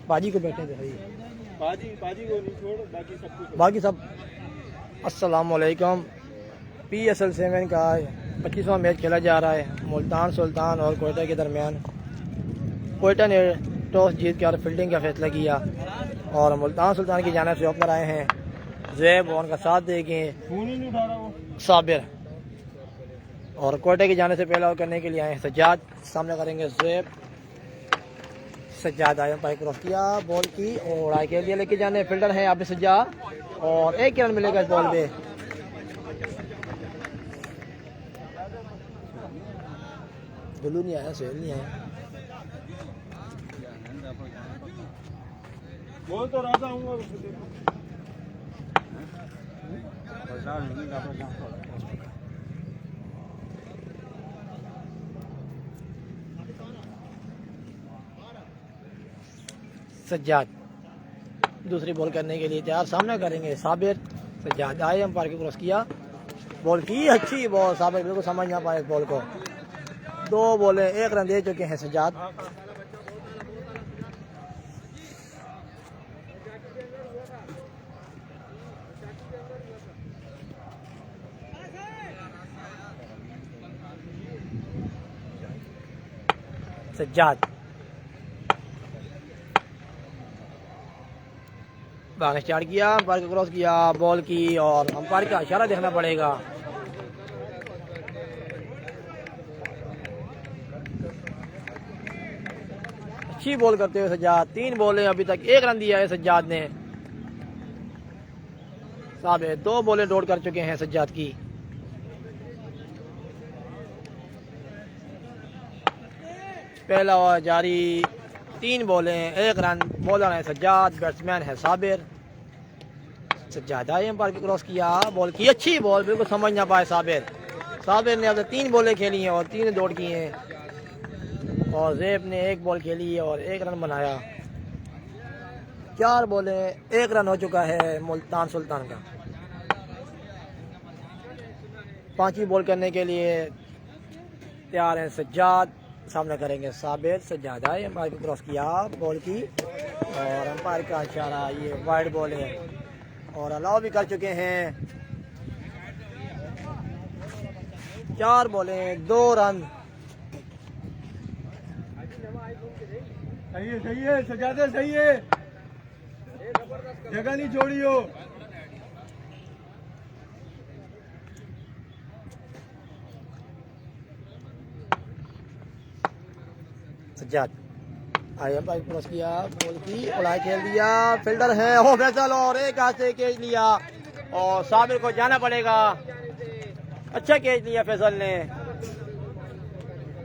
पाजी को बैठने दे भाई, पाजी को नहीं छोड़, बाकी सब कुछ। बाकी सब। अस्सलामुअलैकुम। PSL 7 का 25वां मैच खेला जा रहा है मुल्तान सुल्तान और कोयटा के दरमियान। कोयटा ने टॉस जीत कर फील्डिंग का फैसला किया और मुल्तान सुल्तान की जानिब से ओपनर आए हैं ज़ैब, और उनका साथ देंगे फोन ही नहीं उठा रहा वो। साबिर। और कोयटा की जाने से पहला ओवर करने के लिए आए हैं सज्जाद, सामने करेंगे ज़ैब। सज्जाद आए, पाई क्रॉस किया, बॉल की और आई के लिए लेके जाने फील्डर हैं आप सज्जाद, और 1 रन मिलेगा इस बॉल पे। दुल्लू नहीं आया, सोहेल नहीं आया। बोल तो रहा था हूँ। सज्जाद दूसरी बॉल करने के लिए तैयार, सामना करेंगे साबिर। सज्जाद आए, अंपायर को क्रॉस किया, बॉल की अच्छी बॉल, साबिर बिल्कुल समझ ना पाए इस बॉल को। 2 बॉलें 1 रन दे चुके हैं सज्जाद। सज्जाद भागना स्टार्ट किया, अंपायर को क्रॉस किया, बॉल की, और अंपायर का इशारा देखना पड़ेगा। अच्छी बॉल करते हुए सज्जाद, 3 बॉलें अभी तक 1 रन दिया है सज्जाद ने। साबिर 2 बॉलें डॉट कर चुके हैं सज्जाद की। पहला ओवर जारी, 3 बॉलें 1 रन। बॉलर है सज्जाद, बैट्समैन है साबिर। सज्जाद आए, अंपायर को क्रॉस किया, बॉल की अच्छी बॉल, बिल्कुल समझ ना पाए साबिर। साबिर ने अब 3 बॉलें खेली हैं और 3 डॉट की हैं, और ज़ैब ने 1 बॉल खेली है और 1 रन बनाया। 4 बॉलें 1 रन हो चुका है मुल्तान सुल्तान का। 5वीं बॉल करने के लिए तैयार हैं सज्जाद, सामना करेंगे साबिर। सज्जाद आए, अंपायर को क्रॉस किया, बॉल की, और अंपायर का इशारा, ये वाइड बॉल है और अलाउ भी कर चुके हैं। 4 बॉलें 2 रन। सही है सजादे, सही है, जगह नहीं छोड़ी हो। सज्जाद आए, अंपायर को क्रॉस किया, बॉल की, उड़ाई खेल दिया, फील्डर है हो फैसल, और एक हाथ से कैच लिया और साबिर को जाना पड़ेगा। अच्छा कैच लिया फैसल ने।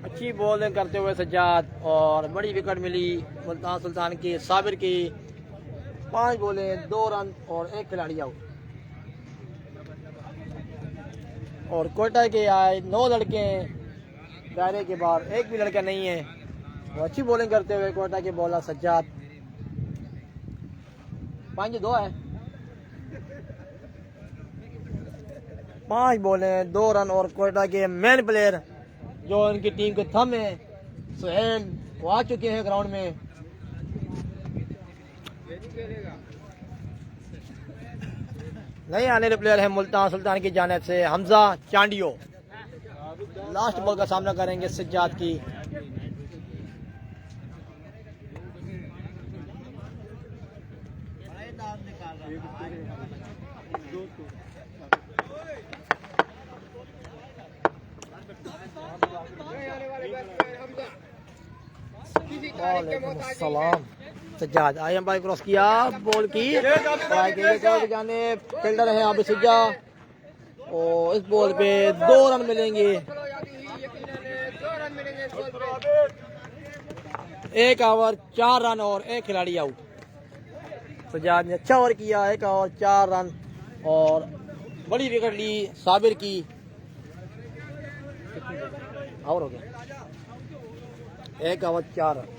अच्छी बॉलिंग करते हुए सज्जाद, और बड़ी विकेट मिली मुल्तान सुल्तान की, साबिर की। 5 बॉलें 2 रन और 1 खिलाड़ी आउट। और कोयटा के आए 9 लड़के दायरे के बाहर, एक भी लड़का नहीं है। वो अच्छी बॉलिंग करते हुए कोयटा के बॉलर सज्जाद। 5-2 है। 5 बॉलें 2 रन, और कोयटा के मेन प्लेयर जो इनकी टीम के थम है सोहेल, वो आ चुके हैं ग्राउंड में। नए आने वाले प्लेयर हैं मुल्तान सुल्तान की जानिब से हमजा चांडियो। लास्ट बॉल का सामना करेंगे सज्जाद की। सलाम। सज्जाद आए, अंपायर क्रॉस किया, बॉल की, जाने फील्डर है यहाँ पे सज्जा, और इस बॉल पे 2 रन मिलेंगे। 1 ओवर 4 रन और 1 खिलाड़ी आउट। सज्जाद ने अच्छा ओवर किया, 1 ओवर 4 रन, और बड़ी विकेट ली साबिर की। और हो गया 1 ओवर 4 रन।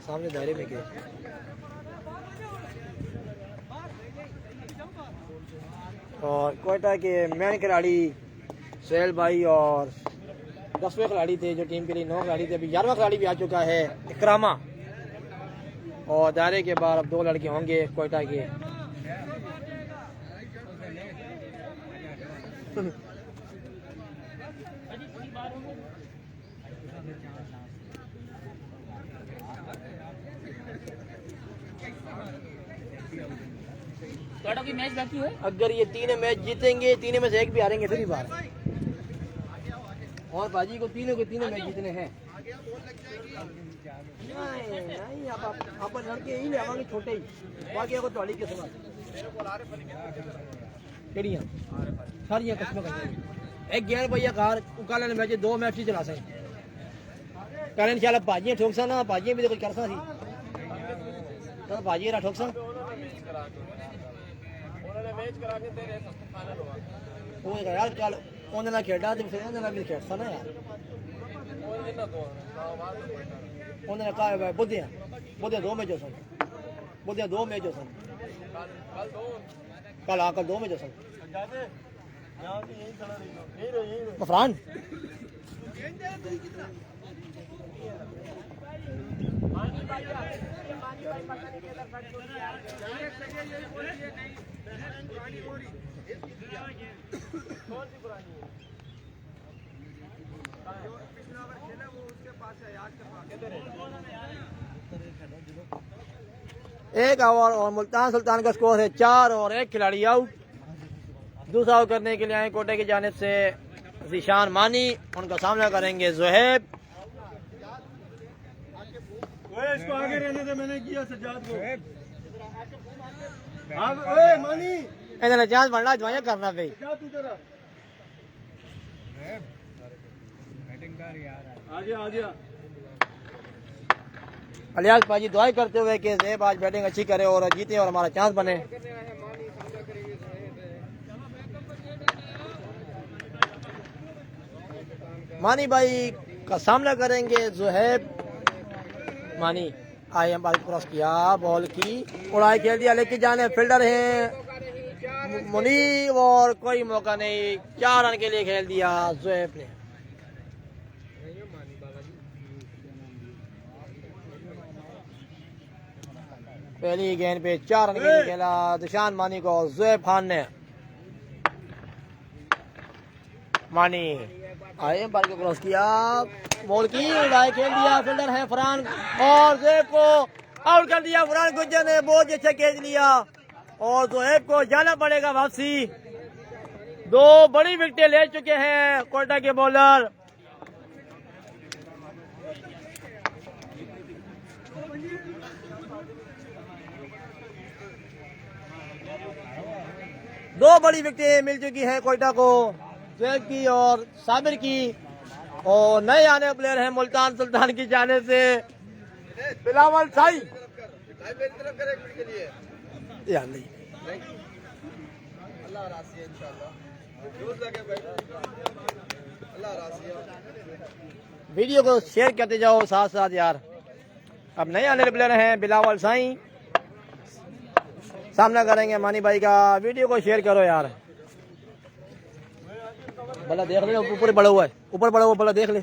सामने दायरे में गए। और कोयटा के मेन खिलाड़ी सोहेल भाई और 10वें खिलाड़ी थे जो टीम के लिए 9 खिलाड़ी थे, अभी 11वां खिलाड़ी भी आ चुका है इकरामा। और दायरे के बाहर अब 2 लड़के होंगे कोयटा के। की मैच बाकी है। अगर ये 3 मैच जीतेंगे, 3 में से 1 भी हारेंगे फिर ही बात। और बाजी को तीनों के तीनों मैच जीतने हैं। नहीं आप लड़के ही ले आवांगे छोटे ही, बाकी को तोड़ी के सुना केड़ियां सारियां किस्में कर एक 11 भैया कार उकाले मैच 2 मैच ही चला सके कल इंशाल्लाह भाजियां ठोकसा ना, भाजियां भी तो कुछ करसा सी तो भाजी रा ठोकसा उन्होंने मैच करा के तेरे फाइनल हुआ वो यार कल उन्होंने ना खेड़ा तो फिर उन्होंने भी खेड़सा ना यार उन्होंने कहा बुद्धे 2 मैच सन, बुद्धे 2 मैच सन, कल आकर 2 मैच सन मफरान एक ओवर और मुल्तान सुल्तान का स्कोर है 4 और 1 खिलाड़ी आउट। दूसरा आउट करने के लिए आए कोटे की जानिब से ज़ीशान मानी, उनका सामना करेंगे ज़ुहैब। इसको आगे रहने दे, मैंने किया सज्जाद को। ओए मानी इन्होंने चांस बनना दवाइयां करना भाई क्या तू तेरा आ गया अलियास पाजी दुआई करते हुए कि ज़ुहैब आज बैटिंग अच्छी करे और जीते और हमारा चांस बने। मानी भाई का सामना करेंगे ज़ुहैब। मानी आई एम बाल क्रॉस किया, बॉल की उड़ाई खेल दिया, लेकिन जाने फील्डर हैं मुनीब और कोई मौका नहीं, 4 रन के लिए खेल दिया ज़ुहैब ने। पहली गेंद पे 4 रन के लिए खेला ज़ीशान मानी को ज़ुहैब खान ने। मानी आए बाल को क्रॉस किया, बॉल की उड़ाई खेल दिया, फील्डर है फरहान और ज़ुहैब को आउट कर दिया। फरहान गुज्जर ने बहुत अच्छा कैच लिया और ज़ुहैब को जाना पड़ेगा वापसी। 2 बड़ी विकेटें ले चुके हैं कोयटा के बॉलर। दो बड़ी विकेटें मिल चुकी हैं कोयटा को, ज़ुहैब की और साबिर की। और नए आने प्लेयर हैं मुल्तान सुल्तान की जाने से बिलावल साई। यार नहीं वीडियो को शेयर करते जाओ साथ साथ यार। अब नए आने प्लेयर हैं बिलावल साई, सामना करेंगे मानी भाई का। वीडियो को शेयर करो यार। भला देख ले, ऊपर बड़ा हुआ है, ऊपर बड़ा हुआ, भला देख ले।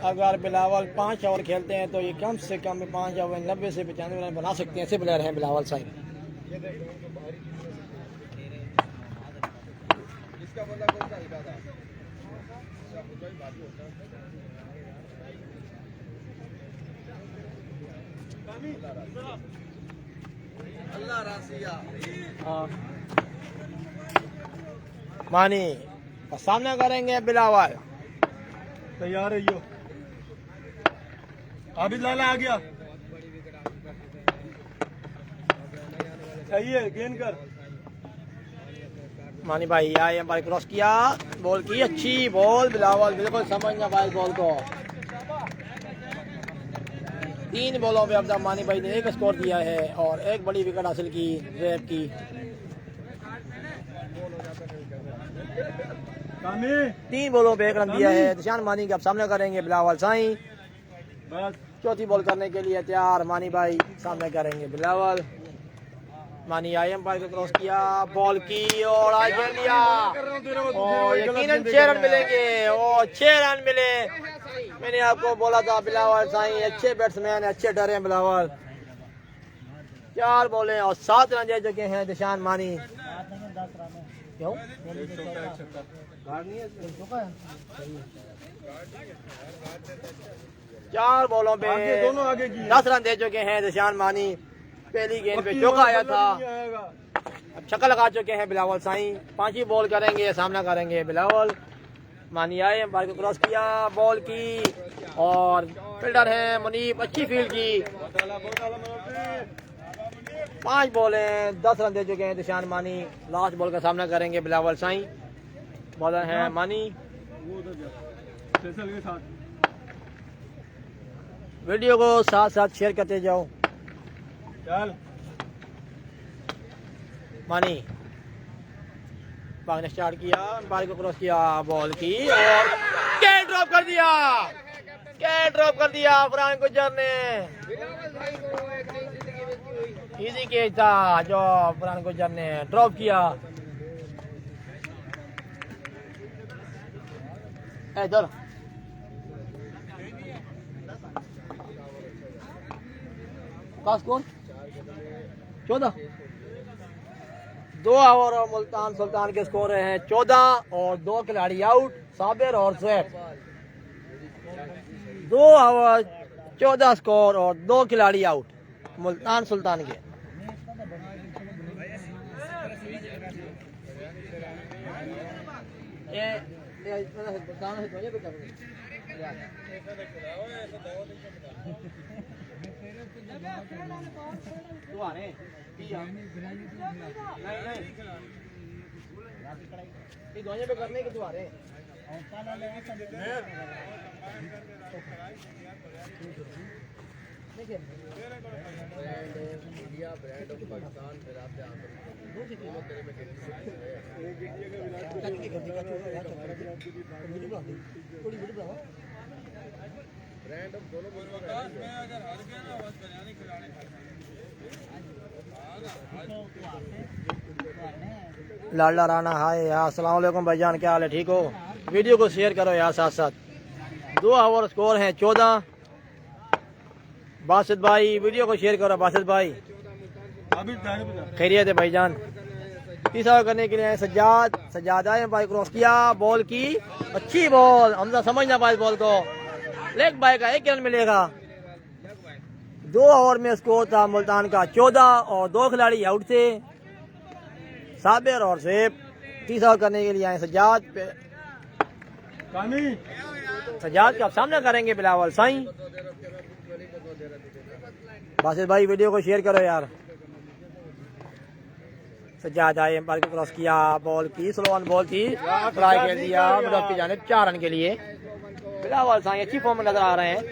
अगर बिलावल 5 ओवर खेलते हैं तो ये कम से कम 5 ओवर 90 से 95 रन बना सकते हैं। ऐसे प्लेयर हैं बिलावल साहब। मानी और सामना करेंगे बिलावल। तैयार है यो, आबिद लाला आ गया, सही है गेंद कर। मानी भाई आए हमारे क्रॉस किया, बॉल की अच्छी बॉल, बिलावल बिल्कुल समझना पाए बॉल को। 3 बॉलों पे अब तक मानी भाई ने 1 स्कोर दिया है और 1 बड़ी विकेट हासिल की ज़ुहैब की। कामी 3 बॉलों पे 1 रन दिया है। निशान मानी का अब सामना करेंगे बिलावल साईं। बस चौथी बॉल करने के लिए तैयार मानी भाई, सामने करेंगे बिलावल। मानी आई एम्पायर को क्रॉस किया, बॉल की और आई खेल दिया और यकीनन 6 रन मिलेंगे और 6 रन मिले। मैंने आपको बोला था बिलावल साईं अच्छे बैट्समैन, अच्छे डरे हैं बिलावल। 4 बॉलें और 7 रन दे चुके हैं निशान मानी। क्यों 4 बॉलों पे दोनों आगे की 10 रन दे चुके हैं निशान मानी। पहली गेंद पे चौका आया था, अब छक्का लगा चुके हैं बिलावल साईं। 5वीं बॉल करेंगे, सामना करेंगे बिलावल। मानी आए एम्पायर को क्रॉस किया, बॉल की और फील्डर है मुनीब, अच्छी फील्ड की। 5 बॉलें 10 रन दे चुके हैं निशान मानी। लास्ट बॉल का सामना करेंगे बिलावल साईं। बॉलर है मानी। वीडियो को साथ साथ शेयर करते जाओ। चल मानी भागने स्टार्ट किया, एम्पायर को क्रॉस किया, बॉल की और कैच ड्रॉप कर दिया। कैच ड्रॉप कर दिया फरहान गुज्जर ने। इजी कैच था जो फरहान गुज्जर ने ड्रॉप किया। इधर का स्कोर 14। 2 ओवर और मुल्तान सुल्तान के स्कोर हैं 14 और 2 खिलाड़ी आउट, साबिर और ज़ैब। 2 ओवर 14 स्कोर और 2 खिलाड़ी आउट मुल्तान सुल्तान के। पे करने के दुआरे लाडला राना हाय यार, अस्सलाम वालेकुम भाईजान, क्या हाल है, ठीक हो? वीडियो को शेयर करो यार साथ साथ। 2 ओवर स्कोर है 14। बासित भाई वीडियो को शेयर करो। बासित भाई खैरियत है भाईजान। 30 ओवर करने के लिए सज्जाद। सज्जाद आए भाई, क्रॉस किया, बॉल की अच्छी बॉल, हमजा समझ ना पाए बॉल को। लेग बाय का 1 रन मिलेगा। 2 ओवर में स्कोर था मुल्तान का 14 और 2 खिलाड़ी आउट थे, साबिर और ज़ैब। 30 ओवर करने के लिए आए सज्जाद पे। सज्जाद का सामना करेंगे बिलावल साईं। बासित भाई वीडियो को शेयर करो यार। सज्जाद आए, एम्पायर को क्रॉस किया, बॉल की स्लो ऑन बॉल थी, ट्राई कर दिया मिडऑफ की जानिब 4 रन के लिए। बिलावल साईं अच्छी फॉर्म में नजर आ रहे हैं।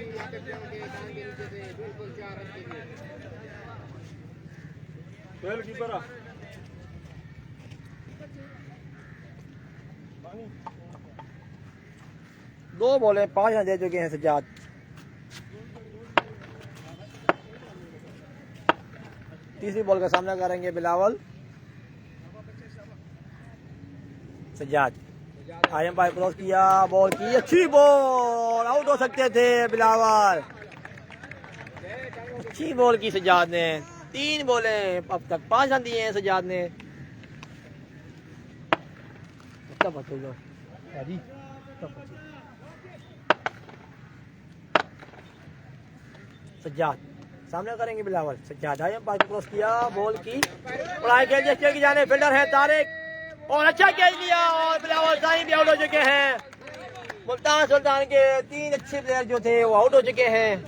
दो बॉलें 5 रन दे चुके हैं सज्जाद। तीसरी बॉल का सामना करेंगे बिलावल। सज्जाद आई एम्पायर क्रॉस किया, बॉल की अच्छी बॉल, आउट हो सकते थे बिलावल। अच्छी बॉल की सज्जाद ने। 3 बॉलें अब तक 5 रन दिए हैं सज्जाद ने। सज्जाद सामना करेंगे बिलावल। सज्जाद आए, एम्पायर को क्रॉस किया, बॉल की पढ़ाई के लिए की जाने, फील्डर है तारिक और अच्छा कैच लिया और बिलावल साईं भी आउट हो चुके हैं। मुल्तान सुल्तान के 3 अच्छे प्लेयर जो थे वो आउट हो चुके हैं।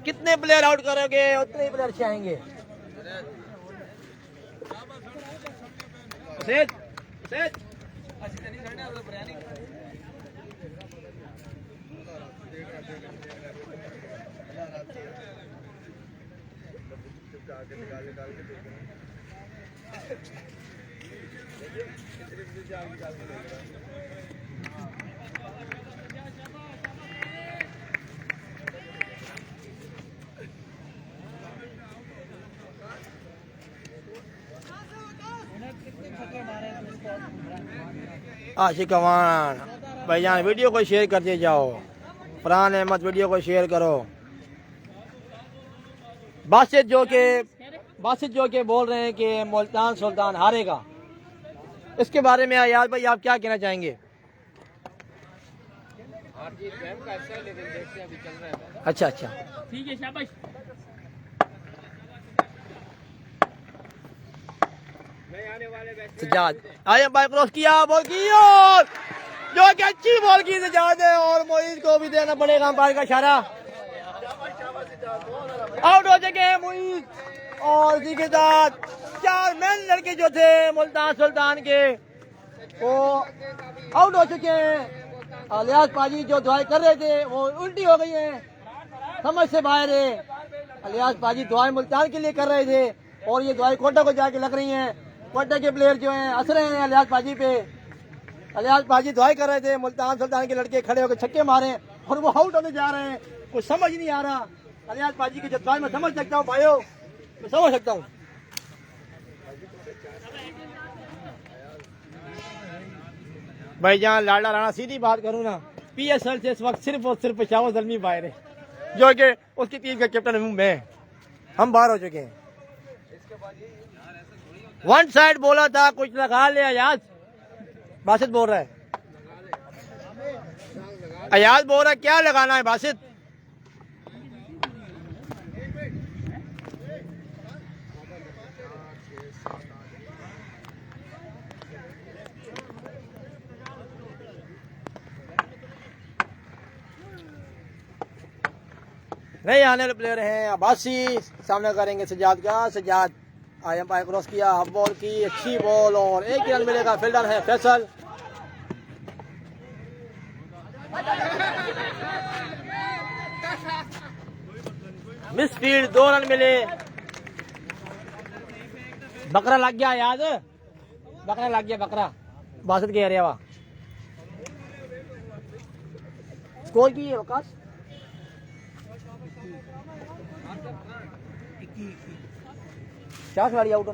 कितने प्लेयर आउट करोगे उतने ही प्लेयर चाहेंगे। सेठ सेठ आशिक अवान भाईजान वीडियो को शेयर करते जाओ। फरहान अहमद वीडियो को शेयर करो। बासित जो के बोल रहे हैं कि मुल्तान सुल्तान हारेगा, इसके बारे में अयाज भाई आप क्या कहना चाहेंगे? अच्छा अच्छा ठीक है, शाबाश। सज्जाद आया बाइक क्रॉस किया, बॉल की और जो कि अच्छी बॉल की सज्जाद है और मोईज को भी देना पड़ेगा अंपायर का इशारा। आउट हो चुके हैं मोईज और इसी के साथ 4 मेन लड़के जो थे मुल्तान सुल्तान के वो आउट हो चुके हैं। अलियास पाजी जो दुआएं कर रहे थे वो उल्टी हो गई हैं, समझ से बाहर है। अलियास पाजी दुआएं मुल्तान के लिए कर रहे थे और ये दुआएं कोटा को जाके लग रही हैं। कोटा के प्लेयर जो हैं हंस रहे हैं अलियास पाजी पे। अलियास पाजी दुआएं कर रहे थे, मुल्तान सुल्तान के लड़के खड़े होकर छक्के मारे और वो आउट होने जा रहे हैं। कुछ समझ नहीं आ रहा। अलियास पाजी के जज्बात में समझ सकता हूँ भाइयों, मैं समझ सकता हूँ। भाईजान लाडा राणा सीधी बात करूँ ना, PSL से इस वक्त सिर्फ और सिर्फ पेशावर ज़ल्मी बाहर है, जो कि उसकी टीम का कैप्टन हूँ मैं। हम बाहर हो चुके हैं। वन साइड बोला था, कुछ लगा ले। अयाज बासित बोल रहा है, अयाज बोल रहा है क्या लगाना है बासित? नहीं आने वाले प्लेयर हैं अब्बासी, सामना करेंगे सज्जाद का। सज्जाद आई एम क्रॉस किया, हाफ बॉल की अच्छी बॉल और 1 रन मिलेगा। फील्डर है फैसल। मिस फील्ड, 2 रन मिले। बकरा लग गया याद, बकरा लग गया, बकरा बासत के एरिया वा स्कोर की है वकास 4 खिलाड़ी आउट,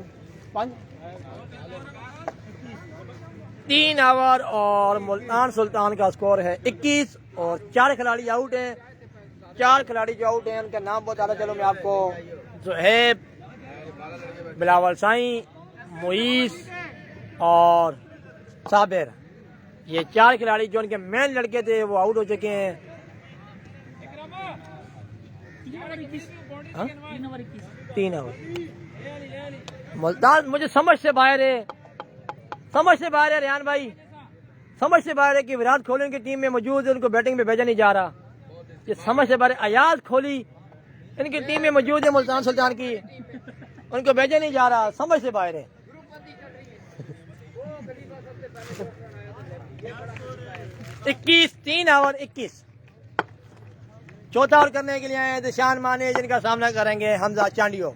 3 ओवर और मुल्तान सुल्तान का स्कोर है 21 और 4 खिलाड़ी आउट हैं। 4 खिलाड़ी जो आउट हैं उनका नाम बताता चलो मैं आपको। ज़ुहैब, बिलावल साईं, मुईस और साबिर, ये 4 खिलाड़ी जो उनके मेन लड़के थे वो आउट हो चुके हैं। 3 ओवर मुल्तान मुझे समझ से बाहर है, समझ से बाहर है रियान भाई, समझ से बाहर है कि विराट कोहली की टीम में मौजूद है, उनको बैटिंग में भेजा नहीं जा रहा। ये समझ से बाहर है। अयाज कोहली इनकी टीम में मौजूद है मुल्तान सुल्तान की, उनको भेजा नहीं जा रहा, समझ से बाहर है। 21, 3 ओवर 21। चौथा ओवर करने के लिए आए दिशान माने, जिनका सामना करेंगे हमजा चांडियो।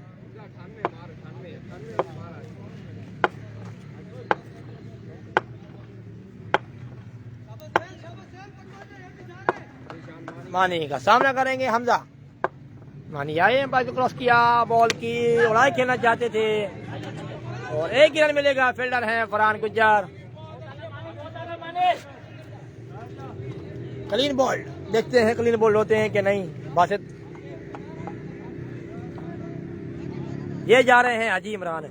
मानी का सामना करेंगे हमजा। मानी आए, बाजू क्रॉस किया, बॉल की उड़ाई खेलना चाहते थे और 1 रन मिलेगा। फील्डर है फरहान गुज्जार। क्लीन बॉल, देखते हैं क्लीन बॉल होते हैं कि नहीं। बासित ये जा रहे हैं हाजी इमरान।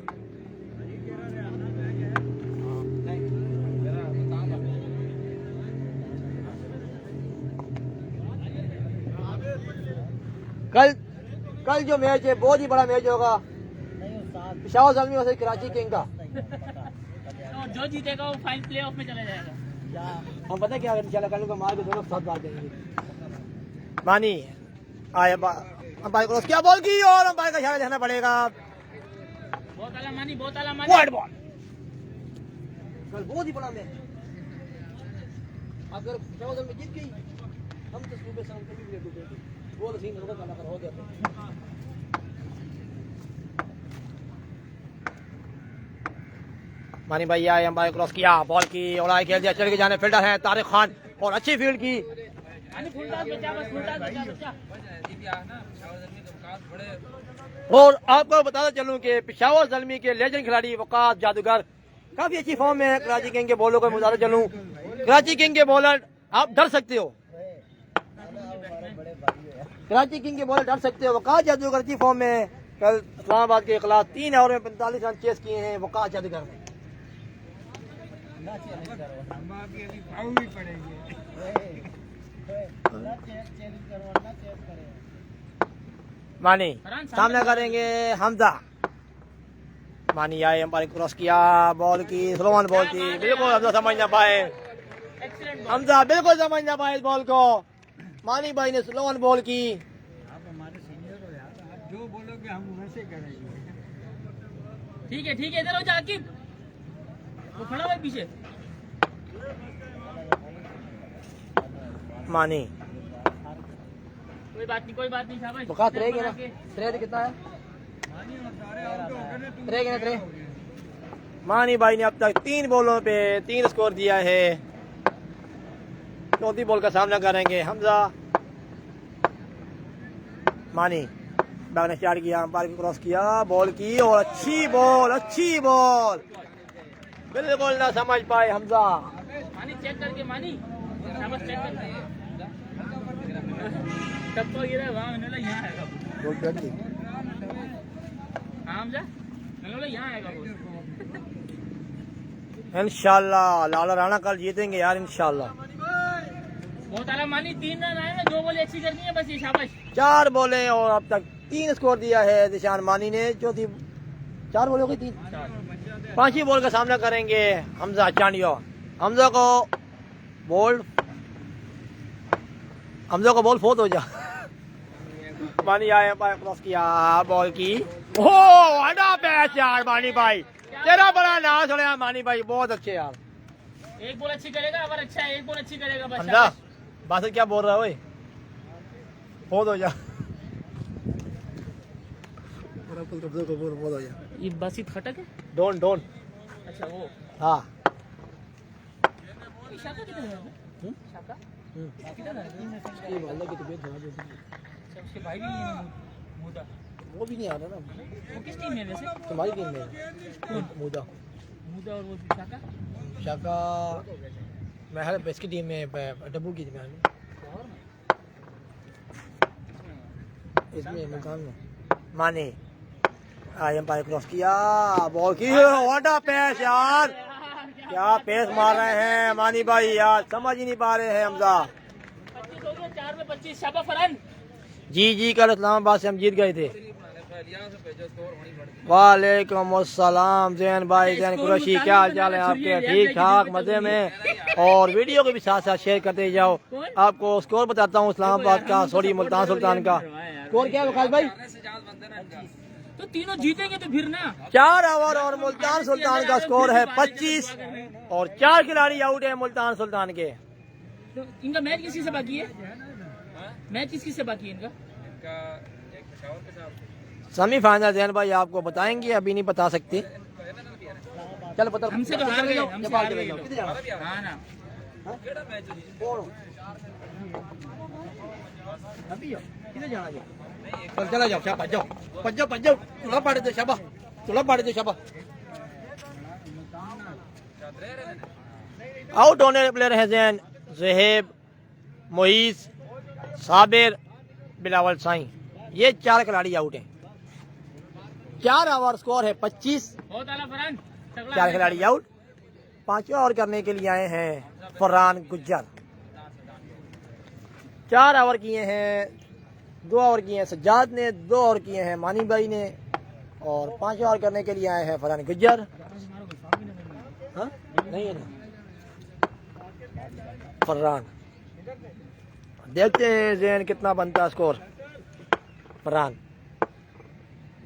कल जो मैच है बहुत ही बड़ा मैच होगा, पेशावर ज़ल्मी और कराची किंग का। जो जीतेगा वो फाइनल प्लेऑफ में चला जाएगा। हम पता क्या इंशाल्लाह कल को मार के दोनों साथ बात देंगे। मानी आया अंपायर क्रॉस किया, बॉल की और अंपायर का इशारा देखना पड़ेगा। बहुत आला मानी, बहुत आला मानी। Wide ball. कल बहुत ही बड़ा मैच, अगर पेशावर ज़ल्मी जीत गई हम तो सुबह शाम कभी भी नहीं वो तो सीन हो गया। मानी भाई आए, अंपायर क्रॉस किया, बॉल की उड़ाई खेल दिया, चल के जाने फील्डर है तारिक खान और अच्छी फील्ड की। मानी फुल टॉस बचा, बस फुल टॉस बचा। और आपको बताता चलूं कि पेशावर ज़ल्मी के लेजेंड खिलाड़ी वकास जादूगर काफी अच्छी फॉर्म में है। कराची किंग के बॉलर को बताता चलूं, कराची किंग के बॉलर आप डर सकते हो, कराची किंग के बॉलर डर सकते हो। वकास जादूगर अच्छी फॉर्म में है। कल इस्लामाबाद के खिलाफ 3 ओवर में 45 रन चेस किए हैं वकास जादूगर ने। मानी सामना करेंगे हमजा। मानी आए, अंपायर क्रॉस किया, बॉल की स्लो ऑन बॉल थी, बिल्कुल हमजा समझ ना पाए, हमजा बिल्कुल समझ ना पाए इस बॉल को। मानी भाई ने स्लो ऑन बॉल की। आप हमारे सीनियर हो यार, आप जो बोलोगे हम वैसे करेंगे। ठीक है इधर हो जा आकिब, वो खड़ा हुआ है पीछे। मानी कोई बात नहीं शाबाश। वकास रहेगा ना, ट्रेड कितना है, ट्रे। मानी भाई ने अब तक 3 बॉलों पे 3 स्कोर दिया है। चौथी बॉल का सामना करेंगे हमजा। मानी बैग ने स्टार्ट किया, अंपायर क्रॉस किया, बॉल की और अच्छी बॉल बिल्कुल ना समझ पाए हमजा। मानी चेक करके, मानी शाबाश चेक करके। तब तो गिरा वहाँ, मैंने बोला यहाँ आएगा हमजा, मैंने बोला यहाँ आएगा वो। इंशाल्लाह लाला राणा कल जीतेंगे यार, इंशाल्लाह। बहुत आला मानी, 3 रन आए ना, 2 बॉल अच्छी करनी है बस, ये शाबाश। 4 बॉलें और अब तक 3 स्कोर दिया है दिशान मानी ने। चौथी 4 बॉल हो गई, 3 5ही बॉल का सामना करेंगे हमजा चांडियो। हमजा को बॉल फोर्थ हो जा। मानी आए, अंपायर क्रॉस किया, बॉल की व्हाट पैच यार। मानी भाई तेरा बड़ा नाश हो रहा है, मानी भाई बहुत अच्छे यार। एक बॉल अच्छी करेगा, अगर अच्छा है एक बॉल अच्छी करेगा बस। हमजा बासत क्या बोल रहा है, फोर्थ हो जा, ये बासित खटक है। डोंट अच्छा वो हाँ शाका किधर है? शाका किधर है? सबसे भाई भी नहीं है मुदा। वो भी नहीं आ रहा ना, वो किस टीम में है वैसे? तुम्हारी टीम में मुदा मुदा और वो शाका। शाका मैं हर इसकी टीम में, डब्बू की टीम में, इसमें मुल्तान में। माने आई, अंपायर क्रॉस किया, बॉल की व्हाट अ पैच यार, क्या पेस मार रहे हैं मानी भाई यार, समझ ही नहीं पा रहे हैं हमजा। 25 हो गया, 4 में 25। शाबा फरहान जी कल इस्लामाबाद से हम जीत गए थे। वालेकुम अस्सलाम जैन भाई, जैन कुरैशी, क्या हाल चाल है आपके? ठीक ठाक मजे में। और वीडियो को भी साथ साथ शेयर करते जाओ। आपको स्कोर बताता हूँ इस्लामाबाद का, सॉरी मुल्तान सुल्तान का स्कोर क्या है वकास भाई? तो तीनों जीतेंगे तो फिर ना। 4 ओवर और मुल्तान सुल्तान का स्कोर है 25 और 4 खिलाड़ी आउट है मुल्तान सुल्तान के। तो इनका मैच किसी से बाकी है? मैच किसकी से बाकी है इनका? सेमीफाइनल जैन भाई आपको बताएंगे, अभी नहीं बता सकते। चल पता हमसे तो हार गए, हमसे हार गए लोग। कितने जाना? हाँ ना, अभी किधर जाना है? चला जाओ, शाबाश जाओ, भज जाओ, तुला पाड़ दे शाबाश, तुला पाड़ दे शाबाश। आउट होने वाले प्लेयर हैं जैन, ज़हेब, मोईस, साबिर, बिलावल साईं, ये 4 खिलाड़ी आउट हैं। 4 ओवर स्कोर है 25, बहुत आला फरहान। 4 खिलाड़ी आउट। 5वां ओवर करने के लिए आए हैं फरहान गुज्जर। 4 ओवर किए हैं, 2 ओवर किए हैं सज्जाद ने, 2 ओवर किए हैं मानी भाई ने, और 5वां ओवर करने के लिए आए हैं फरहान गुज्जर। हाँ नहीं है ना फरहान, देखते हैं जैन कितना बनता है स्कोर। फरहान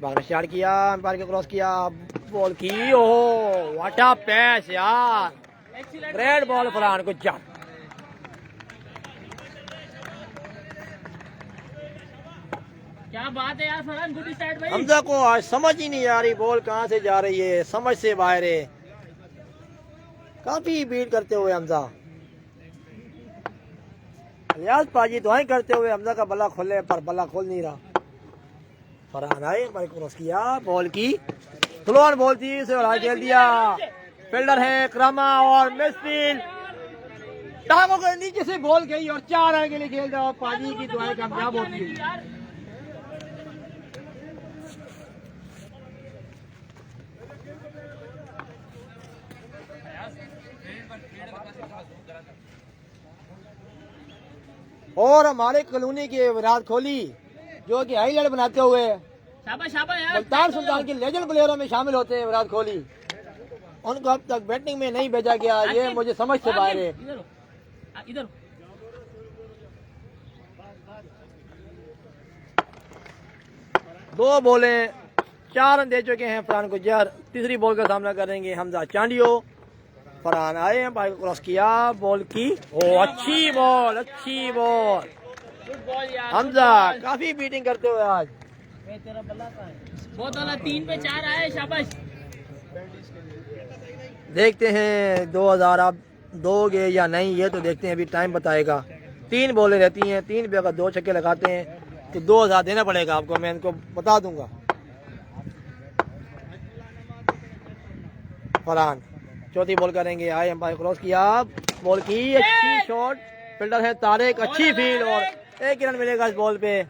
बाग ने स्टार्ट किया, अंपायर के क्रॉस किया, बॉल की ओह व्हाट अ पैच यार, रेड बॉल फरहान गुज्जर। क्या बात है यार फरहान, गुड स्टार्ट भाई। हमजा को आज समझ ही नहीं आ रही बॉल कहाँ से जा रही है, समझ से बाहर है। काफी बीट करते हुए हमजा। रियाज पाजी दुआएं करते हुए हमजा का बल्ला खोले पर बल्ला खोल नहीं रहा। फरहान आए भाई क्रॉस किया, बॉल की स्लो ऑन बॉल थी, उसे उड़ा खेल दिया। फील्डर है क्रमा और मिसफील्ड टांगों के नीचे से बॉल गई और 4 रन के लिए खेल रहा। पाजी की दुआएं कामयाब होती है। और हमारे कॉलोनी के विराट कोहली जो कि हाईलाइट बनाते हुए शाबाश शाबाश यार। मुल्तान सुल्तान के लेजेंड प्लेयरों में शामिल होते हैं विराट कोहली। उनको अब तक बैटिंग में नहीं भेजा गया, ये मुझे समझ से बाहर है। इधर 2 बॉलें 4 रन दे चुके हैं फरहान गुज्जर। तीसरी बॉल का सामना करेंगे हमजा चांडियो। फरहान आए हैं, बाइक क्रॉस किया, बॉल की अच्छी बॉल, अच्छी बॉल। गुड बॉल यार। हमजा काफी बीटिंग करते हुए आज। बहुत वाला 3 पे 4 आए, शाबाश। देखते हैं 2000 आप दोगे या नहीं, ये तो देखते हैं, अभी टाइम बताएगा। 3 बॉलें रहती हैं, 3 पे अगर 2 छक्के लगाते हैं तो 2000 देना पड़ेगा आपको, मैं इनको बता दूंगा। फरहान चौथी बॉल करेंगे, आए अंपायर क्रॉस किया, बॉल की अच्छी शॉट। फील्डर है तारिक, अच्छी फील्ड और 1 रन मिलेगा इस बॉल पे।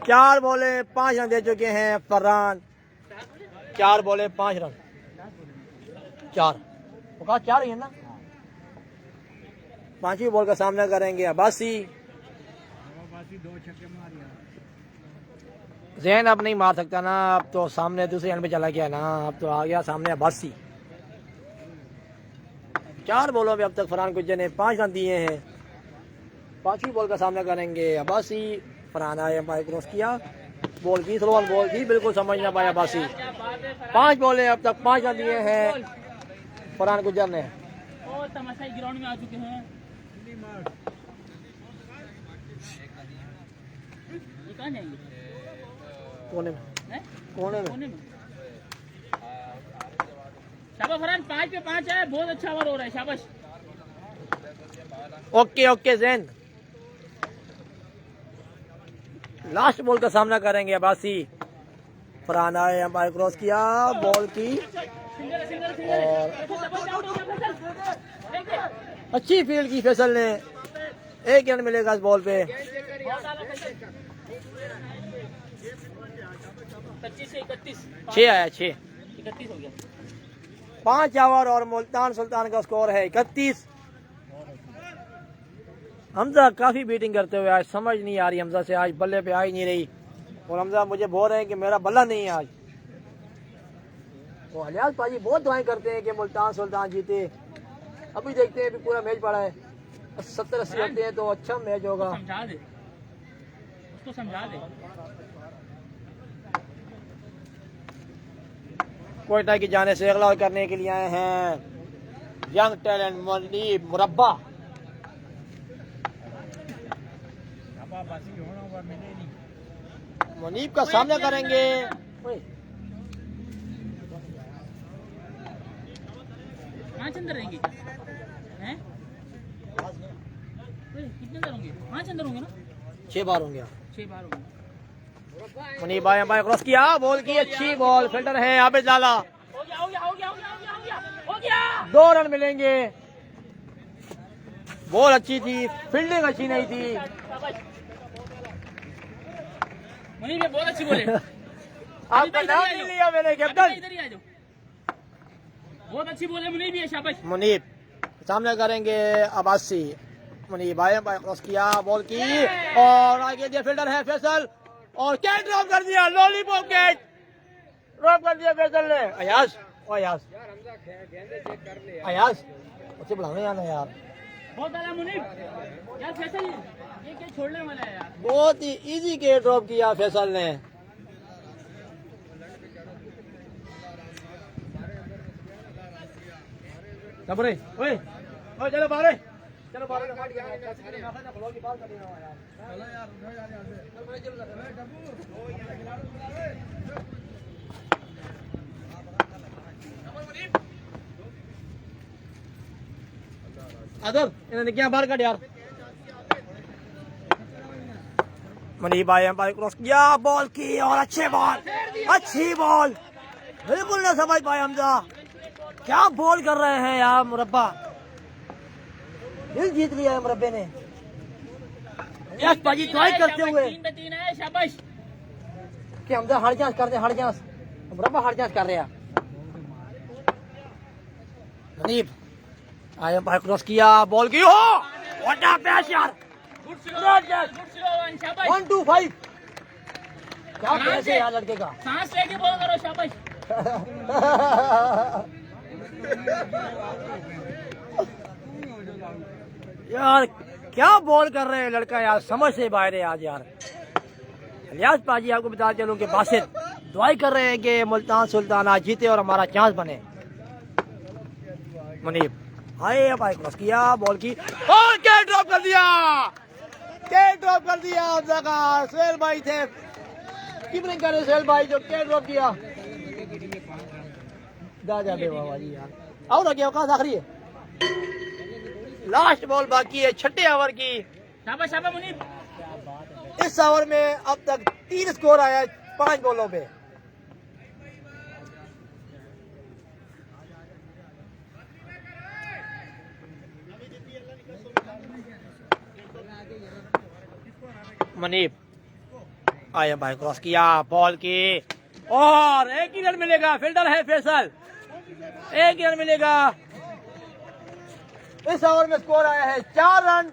4 बॉलें 5 रन दे चुके हैं फरहान। 4 बॉलें 5 रन, 4 ही है ना। 5वीं बॉल का सामना करेंगे अब्बासी। जैन अब नहीं मार सकता ना, अब तो सामने दूसरे एंड पे चला गया ना, अब तो आ गया सामने अब्बासी। 4 बॉलों में अब तक फरहान गुज्जर ने 5 रन दिए हैं। 5वीं बॉल का सामना करेंगे अब्बासी। फरहान आए, अंपायर क्रॉस किया, बॉल की स्लो ऑन बॉल थी, बिल्कुल समझ ना पाया अब्बासी। 5 बॉलें अब तक 5 रन दिए हैं फरहान गुज्जर ने। और तमाशाई ग्राउंड में आ चुके हैं। ये कहाँ जाएंगे? कोने में, हैं? कोने में। कोने में। शाबाश फरहान, 5 पे 5 है, बहुत अच्छा ओवर हो रहा है, शाबाश। Okay okay Jain. Last ball का सामना करेंगे अब्बासी। फरहान आए, अंपायर क्रॉस किया, बॉल की और अच्छी फील्ड की फैसल ने। 1 रन मिलेगा इस बॉल पे। 25 से 31 6 आया, 6 31 हो गया। 5 ओवर और मुल्तान सुल्तान का स्कोर है 31। हमजा काफी बीटिंग करते हुए आज, समझ नहीं आ रही हमजा से, आज बल्ले पे आ ही नहीं रही। और हमजा मुझे बोल रहे हैं कि मेरा बल्ला नहीं है आज। तो अलियास पाजी बहुत दुआएं करते हैं कि मुल्तान सुल्तान जीते। अभी देखते हैं, अभी पूरा मैच पड़ा है, 70-80 होते हैं तो अच्छा मैच होगा। समझा दे उसको, समझा दे। कोयटा की जाने से अगला करने के लिए आए हैं यंग टैलेंट मुनीब मुरब्बा। मुनीब का सामना करेंगे। पाँच अंदर रहेंगे हैं? कितने अंदर होंगे? 5 अंदर होंगे ना? 6 बार होंगे। 6 बार होंगे। मुनीब भाई अंपायर क्रॉस किया, बॉल की अच्छी बॉल। फील्डर है आबिद लाला। हो गया हो गया हो गया हो गया हो गया हो गया हो गया। 2 रन मिलेंगे। बॉल अच्छी थी, फील्डिंग अच्छी नहीं थी। मुनीब ये बहुत अच्छी बोले। आपका नाम नहीं लिया मैंने कैप्टन। इधर ही आ जाओ, बहुत अच्छी बोले मुनीब ये, शाबाश। मुनीब सामने करेंगे अब्बासी। मुनीब आए, अंपायर क्रॉस किया, बॉल की और आगे दिया, फील्डर है फैसल और कैच ड्रॉप कर दिया, लॉलीपॉप कैच ड्रॉप कर दिया फैसल ने। अयाज ओ अयाज अयाज उसे बुलाने जाना यार। बहुत आला मुनीब यार, फैसल ये क्या छोड़ने वाला है यार। बहुत ही इजी कैच ड्रॉप किया फैसल ने। ओए ओए चलो बाहर, चलो बाहर अदर इन्होंने क्या बाहर काट यार। मनीप भाई एम्पायर क्रॉस किया, बॉल की और अच्छी बॉल बिल्कुल ना समझ पाए हमजा, क्या बॉल कर रहे हैं यार। मुरब्बा दिल जीत लिया है मुरब्बे ने। यस बाजी ट्राई करते हुए 3 पे 3 है, शाबाश। कि हमजा हर जांच कर दे, हर जांच मुरब्बा हर जांच कर रहे हैं। मनीप आई एम्पायर क्रॉस किया, बॉल की हो व्हाट अ पैस यार। गुड स्लो वन, शाबाश। 1 2 5 क्या पैसे यार लड़के का। सांस लेके बॉल करो, शाबाश। यार क्या बॉल कर रहे हैं लड़का यार, समझ से बाहर है आज यार। इलियास पाजी आपको बता चलूं कि बासित दुआई कर रहे हैं कि मुल्तान सुल्तान आज जीते और हमारा चांस बने। मुनीब हाय भाई क्रॉस किया, बॉल की और क्या ड्रॉप कर दिया, हमजा का। सुहेल भाई थे कीपरिंग कर रहे सुहेल भाई, जो क्या ड्रॉप किया जाते बाबा जी यार। आओ ना क्या औकात आखिरी है, लास्ट बॉल बाकी है 6 ओवर की। शाबाश शाबाश मुनीब। इस ओवर में अब तक 3 स्कोर आया 5 बॉलों पे। मनीप आया भाई क्रॉस किया, बॉल की और 1 ही रन मिलेगा। फील्डर है फैसल, 1 ही रन मिलेगा। इस ओवर में स्कोर आया है 4 रन।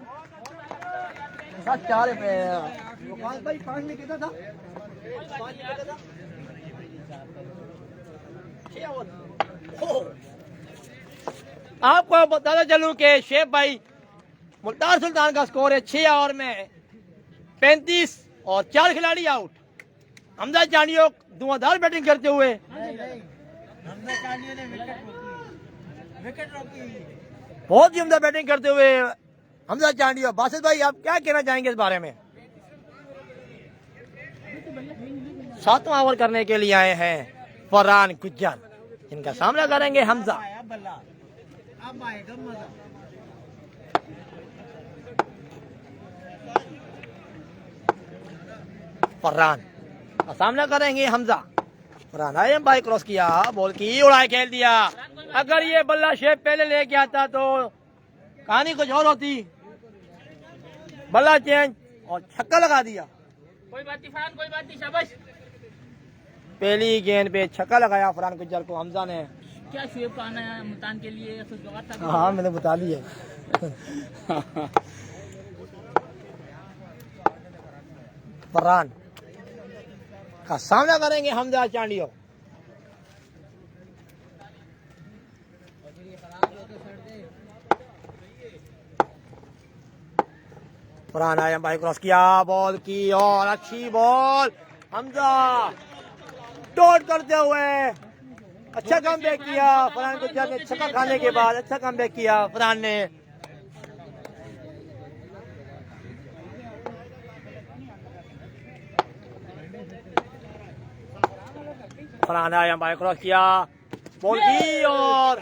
4 पे भाई 5 में कितना था, 5 में कितना था 6 ओवर। आपको बताना चलूं कि शेख भाई मुल्तान सुल्तान का स्कोर है 6 ओवर में 35 और 4 खिलाड़ी आउट। हमजा चांडियो धुआंधार बैटिंग करते हुए, बहुत ही उम्दा बैटिंग करते हुए हमजा चांडियो। बासित भाई आप क्या कहना चाहेंगे इस बारे में। 7वां ओवर करने के लिए आए हैं फरहान गुज्जर, जिनका सामना करेंगे हमजा। फरहान का सामना करेंगे हमजा। फरहान आए भाई क्रॉस किया, बॉल की उड़ाई खेल दिया। अगर ये बल्ला शेप पहले लेके आता तो कहानी कुछ और होती। बल्ला चेंज और छक्का लगा दिया। कोई बात नहीं फरहान, कोई बात नहीं, शाबाश। पहली गेंद पे छक्का लगाया फरहान गुज्जर को हमजा ने। क्या शुएब का आना है मुल्तान के लिए कुछ जुगाड़ था? हाँ मैंने बता दिया। फरहान का सामना करेंगे हमजा चांडियो। फरहान आया भाई क्रॉस किया, बॉल की और अच्छी बॉल। हमजा डॉट करते हुए अच्छा कम बैक किया। फरहान गुज्जर ने छक्का खाने के बाद अच्छा कम बैक किया फरहान ने। फरहान आया भाई क्रॉस किया, बॉल की और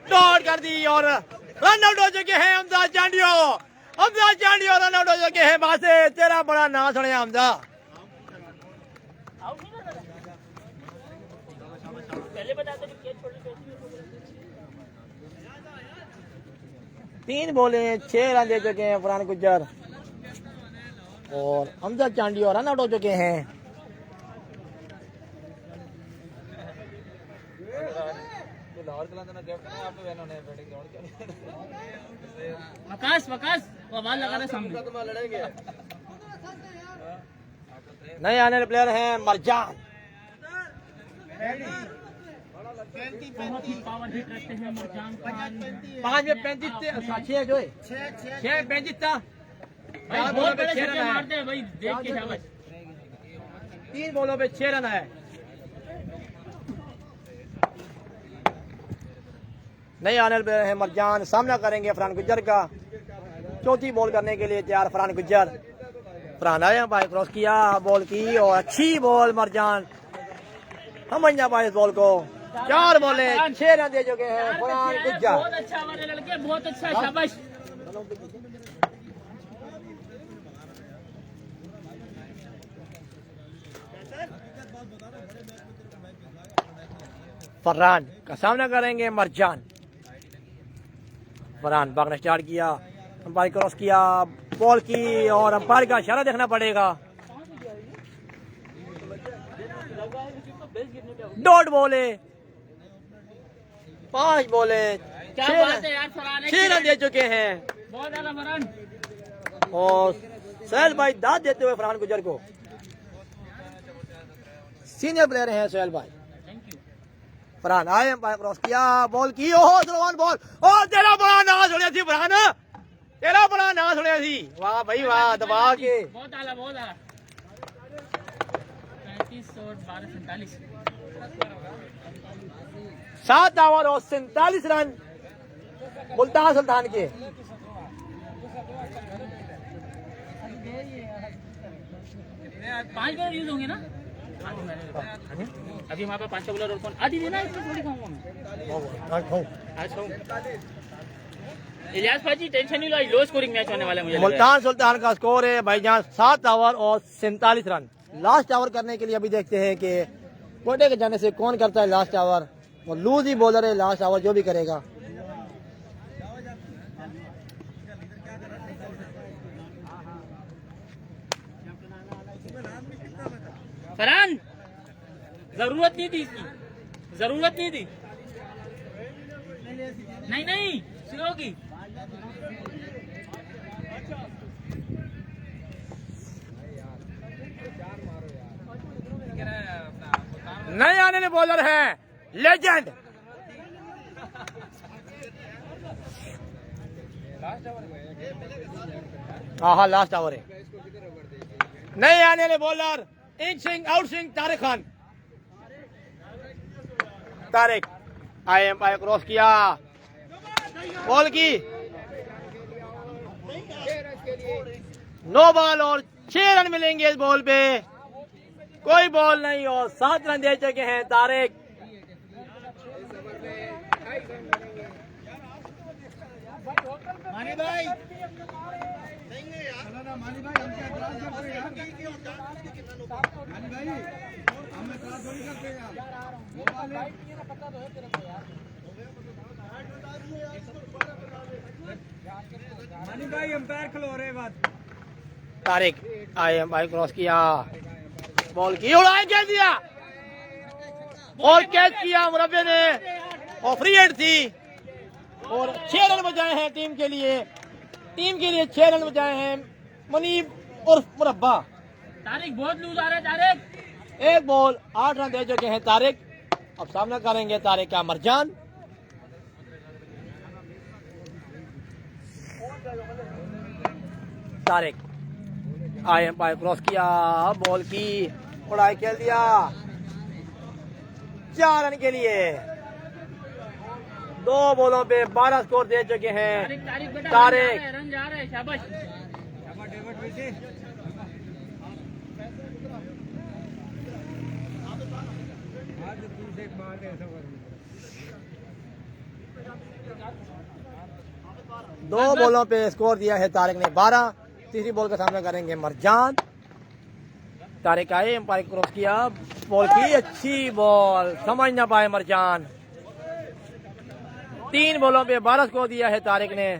डॉट कर दी और रन आउट हो चुके हैं हमजा चांडियो। रन आउट हो चुके हैं। वहां से तेरा बड़ा नाम सुने हमजा। पहले बताते थे क्या छोड़ 3 बॉले 6 रन दे चुके हैं फरहान गुज्जर और हमजा चांडियो रन आउट हो चुके हैं। वकास वो आवाज लगा रहे सामने। नए आने वाले प्लेयर हैं मरजान। बहुत ही पावर हिट रखते हैं मरजान खान। 5 में 35 6 जो है 6 35 था। भाई बहुत बड़े छक्के मारते हैं भाई, देख के शाबाश। 3 बॉलों पे 6 रन आए। नए आने वाले प्लेयर हैं मरजान, सामना करेंगे फरहान गुज्जर का। चौथी बॉल करने के लिए तैयार फरहान गुज्जर। फरहान आया भाई क्रॉस किया, बॉल की और अच्छी बॉल। मरजान समझ ना पाए इस बॉल को। 4 बॉलें 6 रन दे चुके हैं फरहान गुज्जर। बहुत अच्छा हमारे लड़के, बहुत अच्छा, शाबाश। फरहान का सामना करेंगे मरजान। फरहान भागना स्टार्ट किया, अंपायर क्रॉस किया, बॉल की और अंपायर का इशारा देखना पड़ेगा। डॉट बॉले 5 बॉले क्या बात है यार फरहान, 6 रन दे चुके हैं बहुत ज्यादा फरहान। और सोहेल भाई दाद देते हुए फरहान गुज्जर को। सीनियर प्लेयर हैं सोहेल भाई। Thank you. फरहान आए, अंपायर क्रॉस किया, बॉल की, ओहो सलमान बॉल, ओ तेरा बड़ा ना सुनिया थी फरहान, तेरा बड़ा ना सुनिया थी। वाह भाई वाह, दबा के बहुत आला, बहुत आला। 35 और 12 47। 7 ओवर और 47 रन मुल्तान सुल्तान के। 5 बॉलर यूज होंगे ना अभी हमारे पास 5 बॉलर और कौन आधी देना, इसमें थोड़ी खाऊंगा मैं आज खाऊं। इलियास भाई टेंशन नहीं लो, आज लो स्कोरिंग मैच होने वाला है मुझे लग रहा है। मुल्तान सुल्तान का स्कोर है भाईजान 7 ओवर और 47 रन। लास्ट ओवर करने के लिए अभी देखते हैं कि कोटे के जाने से कौन करता है लास्ट ओवर। वो लूज ही बॉलर है, लास्ट ओवर जो भी करेगा। फरहान जरूरत नहीं थी इसकी, जरूरत नहीं थी। नहीं नहीं स्लो की। नए आने वाले बॉलर हैं लेजेंड। हाँ लास्ट ओवर है। नए आने वाले bowler in swing out swing Tariq Khan. Tariq आए, अंपायर क्रॉस किया, बॉल की, 9 बॉल और 6 रन मिलेंगे इस बॉल पे। कोई बॉल नहीं और 7 रन दे चुके हैं तारिक। मानी भाई मानी भाई हम क्या इतराज करते हैं मानी भाई, हम इतराज थोड़ी करते हैं मानी भाई, अंपायर खिलो रहे बात। तारिक आए, अंपायर क्रॉस किया, बॉल की उड़ाई, कैच दिया और कैच किया मुरब्बे ने और फ्री हिट थी और 6 रन बचाए हैं टीम के लिए। टीम के लिए 6 रन बचाए हैं मुनीब उर्फ मुरब्बा। तारिक बहुत लूज आ रहा है तारिक। एक बॉल 8 रन दे चुके हैं तारिक। अब सामना करेंगे तारिक का मरजान। तारिक आए, अंपायर क्रॉस किया, बॉल की उड़ाई, खेल दिया 4 रन के लिए। 2 बॉलों पे 12 स्कोर दे चुके हैं तारिक। रन जा रहा है, शाबाश। दो बॉलों पे स्कोर दिया है तारिक ने 12। तीसरी बॉल का सामना करेंगे मरजान। तारिक आए, अंपायर क्रॉस किया, बॉल की, अच्छी बॉल, समझ ना पाए मरजान। 3 बॉलों पे 12 स्कोर दिया है तारिक ने।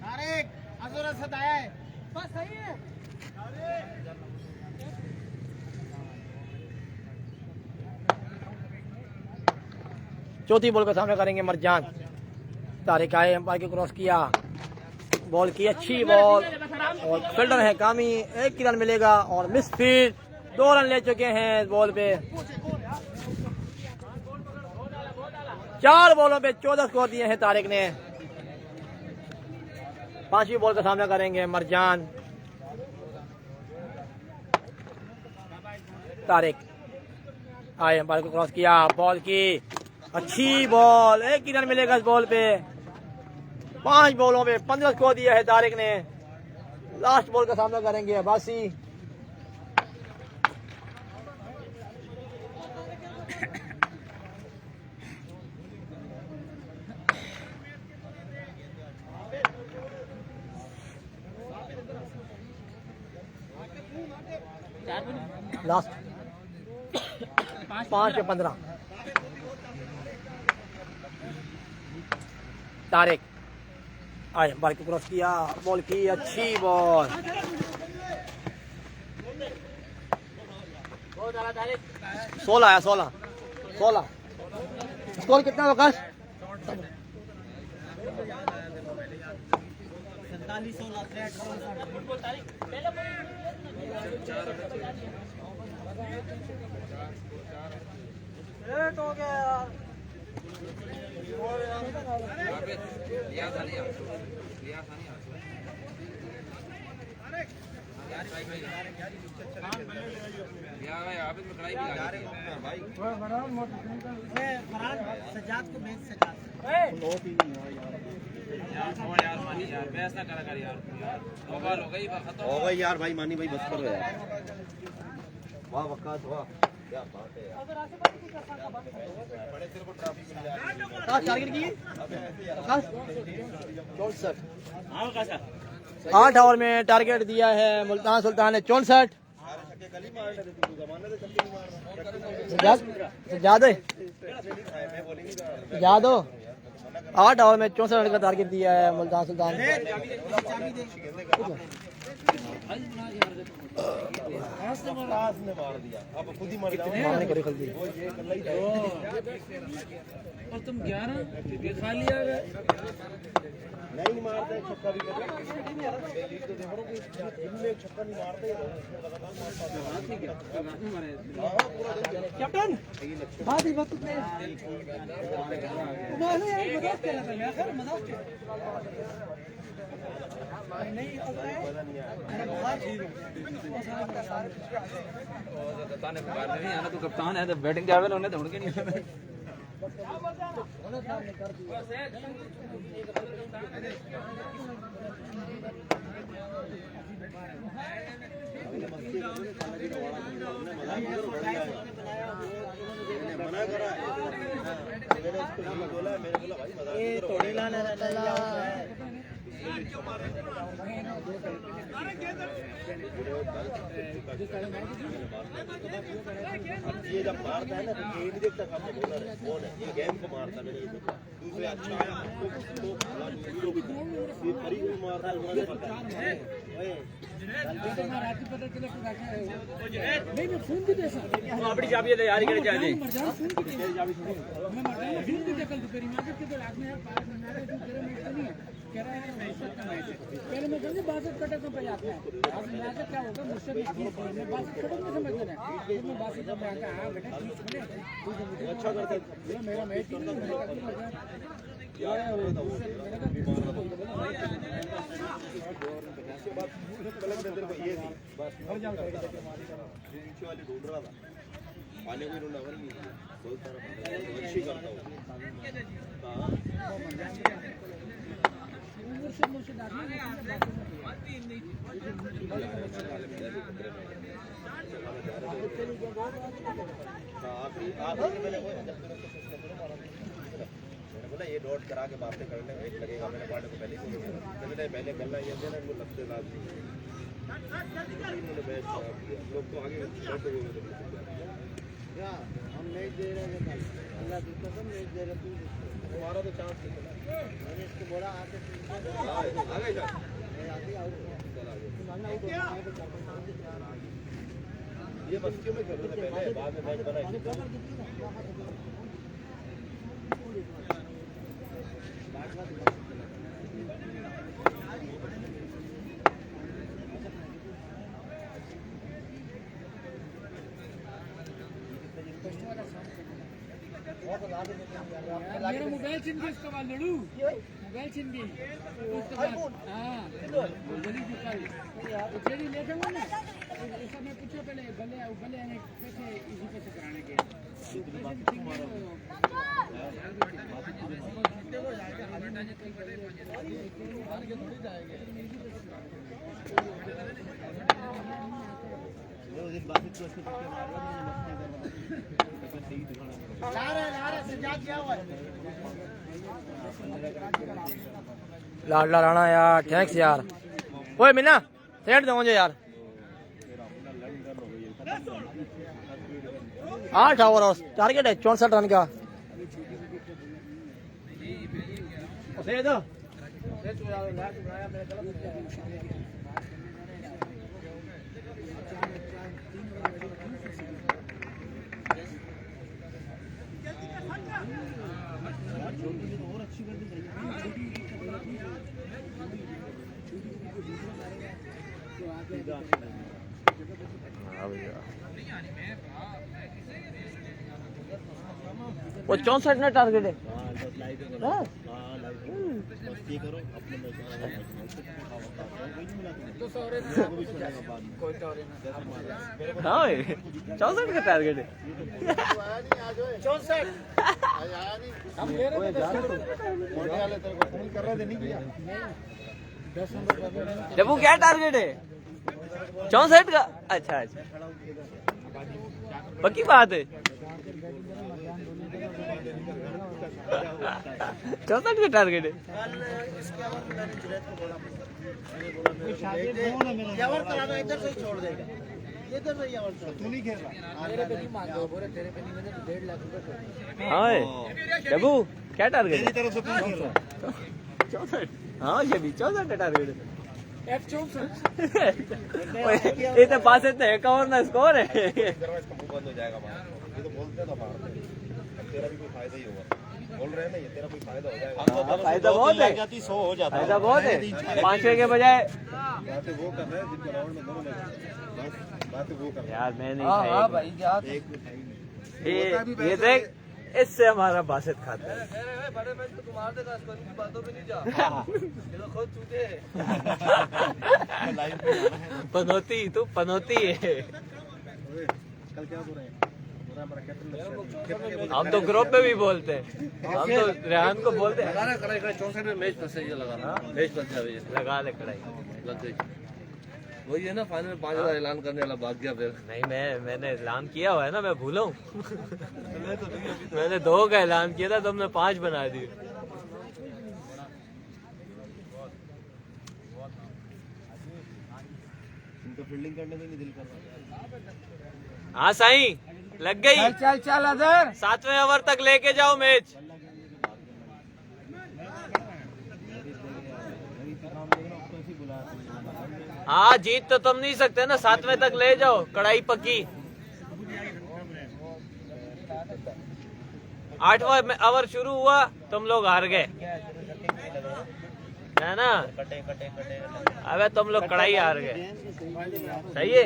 तारिक अजूर सताया है, बस सही है। चौथी बॉल का सामना करेंगे मरजान। तारिक आए, अंपायर को क्रॉस किया, बॉल की, अच्छी बॉल और फील्डर है कामी, 1 रन मिलेगा और मिस फील्ड। 2 रन ले चुके हैं इस बॉल पे। 4 बॉलों पे 14 स्कोर दिए हैं तारिक ने। 5वीं बॉल का सामना करेंगे मरजान। तारिक आए, अंपायर को क्रॉस किया, बॉल की, अच्छी बॉल, 1 रन मिलेगा इस बॉल पे। 5 बॉलों पे 15 स्कोर दिया है तारिक ने। लास्ट बॉल का सामना करेंगे अब्बासी। लास्ट 5 या 15। तारिक आए बॉल को क्रॉस किया, बॉल की अच्छी बॉल। 16 है 16 स्कोर कितना वकाश? 47 हो गया यार। हो गई यार भाई, मानी भाई बस करो यार। वाह वक़्त वाह, क्या बात है यार। टारगेट की 8 ओवर में टारगेट दिया है मुल्तान सुल्तान ने 64। याद हो 8 ओवर में 64 रन का टारगेट दिया है मुल्तान सुल्तान ने। मार दिया, अब खुद ही मर मारने को दी। और तुम 11 खा लिया नहीं मारते, छक्का भी कर छक्का नहीं मारते। कैप्टन बात ही बात तू कप्तान है तो बैटिंग जावे उन्हें दौड़ के नहीं मना करा मैंने उसको बोला भाई थोड़ी लाना ये जब मारता है ना तो ये नहीं देखता कब बॉलर है कौन है, ये गेम को मारता है। मैंने ये देखा दूसरे अच्छा है ये करीब में मारता है। अपनी चाबी ले यार इकडे जाने पहले मैं समझी बात कटक में जाता है। अब मैच क्या होगा मुझसे भी मैं बात कटक में समझ लेना मैं बात जब मैं आता हां बेटा ठीक है अच्छा करता है मेरा मैच ही नहीं यार ये थी बस हर जान करके नीचे वाली ढूंढ रहा था, पानी भी ढूंढा नहीं बहुत सारा अच्छी करता हूँ। मुर्शिद आदमी आखिरी मैंने बोला ये डॉट करा के बातें करने में लगेगा। मैंने पार्टी को पहले ही मैंने पहले गलना ये देना इनको लगते लाजमी लोग तो आगे हम नहीं दे रहे अल्लाह की कसम नहीं दे रहे। तुम्हारा तो चांस मैंने इसको बोला आगे जा ये बस्तियों में खेल रहे थे पहले, बाद में मैच बनाए। मेरा मोबाइल छीन के इसके बाद लड़ू मोबाइल छीन के उसके बाद हाँ जल्दी चुका तो जेडी ले जाऊंगा ना ऐसा मैं पूछो पहले गले गले आने कैसे इजी कैसे कराने के लाडला राणा यार, थैंक्स यार। ओए मिन्ना सेठ दो मुझे यार 8 ओवर टारगेट है 64 रन का। वो 64 ना टारगेट है। हाँ? हाँ 64 का टारगेट है। 64 जब वो क्या टारगेट है 64 का। अच्छा अच्छा पक्की बात है 64 का टारगेट है। इधर से छोड़ देगा इधर से तू नहीं खेल रहा तेरे पे नहीं मांगो बोले तेरे पे नहीं मैंने 1.5 लाख रुपए। हाँ डब्बू क्या टारगेट है? तरफ से कौन खेल रहा 64। हाँ ये भी 64 का टारगेट है। F64 ये तो पास इतना 51 ना स्कोर है। इसका मुंह बंद हो जाएगा ये तो बोलते ना बाहर तेरा भी कोई फायदा ही होगा बोल रहे हैं ना ये तेरा कोई फायदा हो जाएगा। फायदा बहुत है 100 हो जाता फायदा बहुत है 5 के बजाय। बातें वो कर रहे हैं जिनको राउंड में दोनों बस बातें वो कर रहे यार मैं नहीं हाँ खाई। भाई क्या ये देख इससे हमारा बासित खाता है। पनौती तू पनौती है। कल क्या हो रहा है हमारा कैप्टन हम तो ग्रुप में भी बोलते हैं हम तो रेहान को बोलते हैं कड़ाई 64 में मैच फंसे ये लगा मैच फंसा है ये लगा ले कड़ाई। लग गई वही है ना फाइनल में 5000 ऐलान करने वाला भाग गया फिर नहीं मैंने ऐलान किया हुआ है ना मैं भूला हूँ। मैंने 2 का ऐलान किया था तुमने 5 बना दिए। इनका फील्डिंग करने में नहीं दिल कर रहा। हाँ साईं लग गई। चल चल अदर 7वें ओवर तक लेके जाओ मैच। हाँ जीत तो तुम नहीं सकते ना 7वें तक ले जाओ कड़ाई पक्की। 8वां ओवर शुरू हुआ तुम लोग हार गए है ना। अबे तुम लोग कड़ाई हार गए सही है।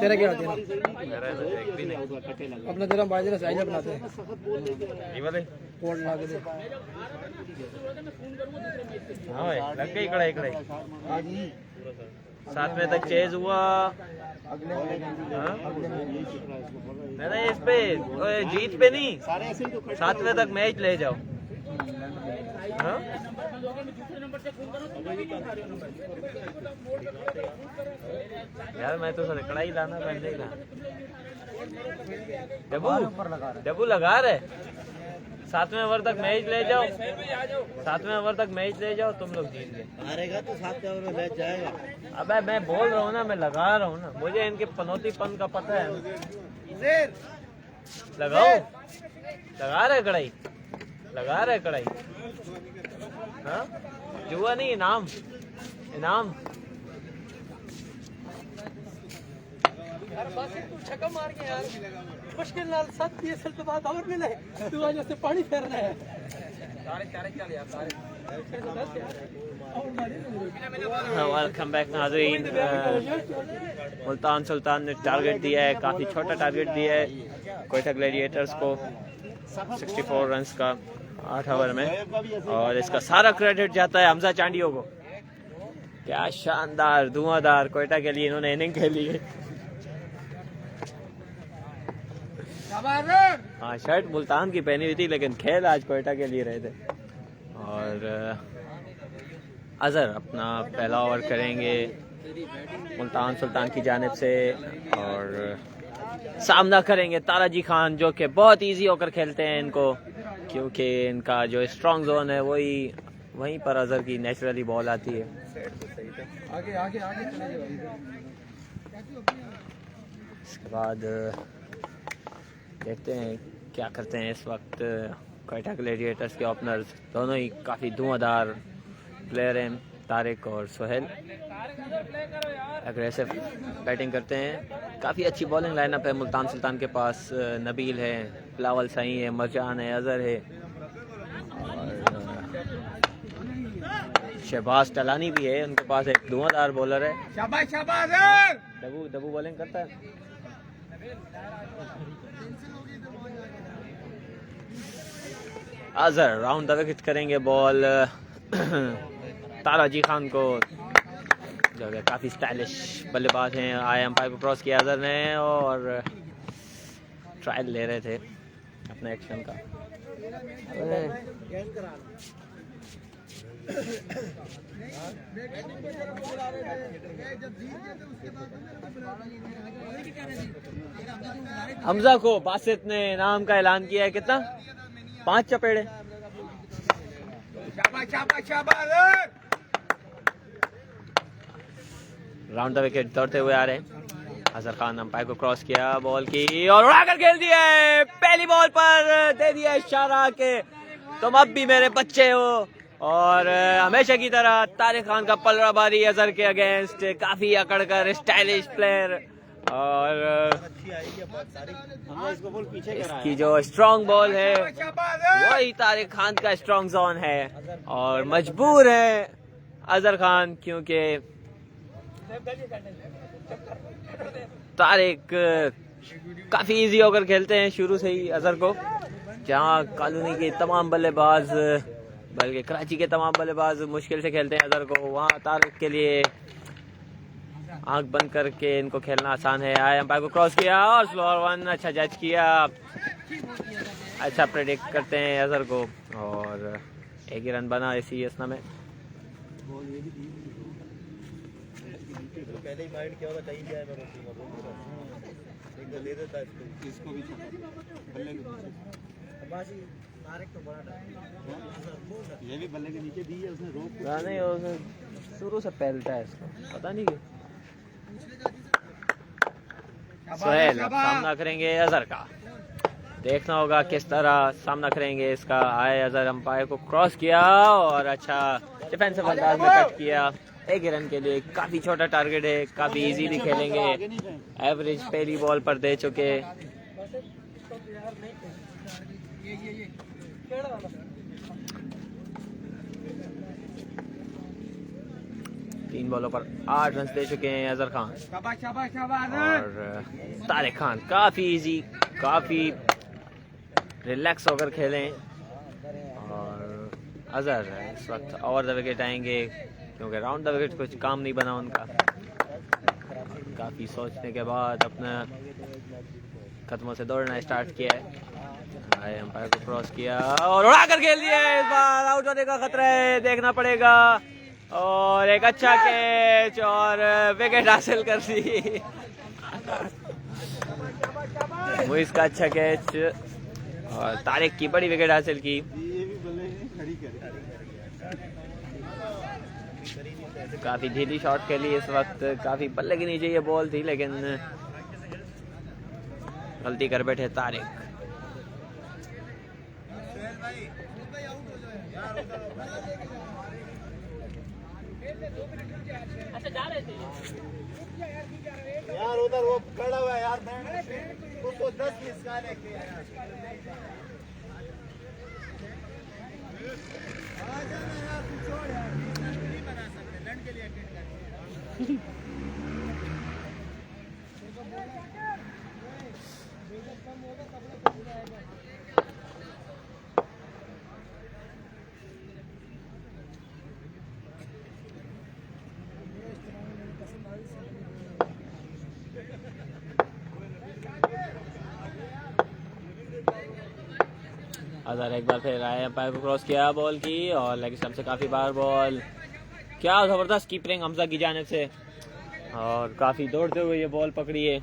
तेरा क्या होता है? मेरा तो एक भी नहीं। अपना तेरा बाजरा साइज बनाते हैं ये वाले कोड ला के दे। हाँ भाई लग गई कड़ाई कड़ाई। 7वें तक चेज हुआ। हाँ? नहीं इस पे जीत पे नहीं 7वें तक मैच ले जाओ। हाँ? यार मैं तो सर कड़ाई लाना पहले ही डब्बू लगा रहे 7वें ओवर तक मैच ले जाओ। 7वें ओवर तक मैच ले जाओ तुम लोग जीत गए। हारेगा तो 7वें ओवर में मैच जाएगा। अबे मैं बोल रहा हूँ ना मैं लगा रहा हूँ ना मुझे इनके पनौतीपन का पता है। लगाओ लगा रहे कड़ाई लगा रहे कड़ाई। हाँ जुआ नहीं इनाम इनाम। यार बस तू छक्का मार के यार मुश्किल नाल 7 पीएसएल के बाद और मिले तू आज से पानी फेर रहा है। सारे चल यार सारे वेलकम बैक नाज़रीन। मुल्तान सुल्तान ने टारगेट दिया है काफ़ी छोटा टारगेट दिया है कोयटा ग्लैडिएटर्स को 64 रन्स का 8 ओवर में और इसका सारा क्रेडिट जाता है हमजा चांडियों को। क्या शानदार धुआंधार कोयटा के लिए इन्होंने इनिंग खेली है। हाँ, शर्ट मुल्तान की पहनी हुई थी लेकिन खेल आज कोयटा के लिए रहे थे। और अजहर अपना पहला ओवर करेंगे मुल्तान सुल्तान की जानिब से और सामना करेंगे ताराजी खान जो कि बहुत इजी होकर खेलते हैं इनको, क्योंकि इनका जो स्ट्रॉन्ग जोन है वहीं पर अजहर की नेचुरली बॉल आती है। आगे आगे आगे चले जाओ। इसके बाद देखते हैं क्या करते हैं। इस वक्त कोयटा ग्लैडिएटर्स के ओपनर्स दोनों ही काफ़ी धुआंधार प्लेयर हैं, तारिक और सोहेल एग्रेसिव बैटिंग करते हैं। काफ़ी अच्छी बॉलिंग लाइनअप है मुल्तान सुल्तान के पास। नबील है, बिलावल सही है, मरजान है, अजहर है और शहबाज टलानी भी है। उनके पास एक धुआंधार बॉलर है। दबू बॉलिंग करता है। अजहर राउंड द विकेट करेंगे बॉल ताराजी खान को, जो कि काफ़ी स्टाइलिश बल्लेबाज हैं। आए अंपायर को क्रॉस किया अजहर ने और ट्रायल ले रहे थे अपने एक्शन का। हमजा को बासित ने इनाम का ऐलान किया है। कितना? 5 चपेड़े। राउंड द विकेट दौड़ते हुए आ रहे हैं। अजहर खान अंपायर को क्रॉस किया, बॉल की और उड़ाकर खेल दिया है। पहली बॉल पर दे दिया इशारा के तुम अब भी मेरे बच्चे हो। और हमेशा की तरह तारिक खान का पलड़ा बारी अजहर के अगेंस्ट, काफी अकड़ कर स्टाइलिश प्लेयर और इसकी जो स्ट्रॉन्ग बॉल है वही तारिक खान का स्ट्रॉन्ग जोन है और मजबूर है अजहर खान, क्योंकि तारिक काफी इजी होकर खेलते हैं शुरू से ही अजहर को। जहां कॉलोनी के तमाम बल्लेबाज बल्कि कराची के तमाम बल्लेबाज मुश्किल से खेलते हैं अजहर को, वहाँ तारिक के लिए आंख बंद करके इनको खेलना आसान है। आए अंपायर को क्रॉस किया और स्लोअर वन अच्छा जज किया। अच्छा प्रेडिक्ट करते हैं अजहर को और एक ही रन बना इसी असना में। पहले ही माइंड क्या होता कहीं भी आए मैं ले देता इसको भी बल्ले के पीछे तारिक तो बड़ा ये भी बल्ले के नीचे दी है उसने रोक नहीं, उसने शुरू से पहलता है इसको, पता नहीं क्यों। सोहेल अब सामना करेंगे अजहर का। देखना होगा किस तरह सामना करेंगे इसका। आए अजहर अंपायर को क्रॉस किया और अच्छा डिफेंसिव अंदाज में कट किया। एक ही रन के लिए काफी छोटा टारगेट है, काफी इजीली खेलेंगे। एवरेज पहली बॉल पर दे चुके। 3 बॉलों पर 8 रन दे चुके हैं अजहर खान। और तारिक खान काफी इजी, काफी रिलैक्स होकर खेलें। और अजहर इस वक्त ओवर द विकेट आएंगे क्योंकि राउंड द विकेट कुछ काम नहीं बना उनका। काफी सोचने के बाद अपना कदमों से दौड़ना स्टार्ट किया है। अंपायर को क्रॉस किया और उड़ा कर खेल दिया। इस बार आउट होने का खतरा है, देखना पड़ेगा। और एक अच्छा कैच और विकेट हासिल कर दी। मुइज का अच्छा कैच और तारिक की बड़ी विकेट हासिल की। काफी ढीली शॉट के लिए इस वक्त, काफी बल्ले के नीचे ये बॉल थी लेकिन गलती कर बैठे तारिक। अच्छा जा रहे थे यार उधर वो खड़ा हुआ है यार, उसको 10 मिस का लेके यार। आ जाना यार, तू छोड़ यार, नहीं बना सकते लड़ के लिए अटेंड कर। अजहर एक बार फिर आए, अंपायर को क्रॉस किया बॉल की और लेग स्टंप से काफ़ी बार बॉल। क्या ज़बरदस्त कीपरिंग हमजा की जानिब से और काफ़ी दौड़ते हुए ये बॉल पकड़ी है।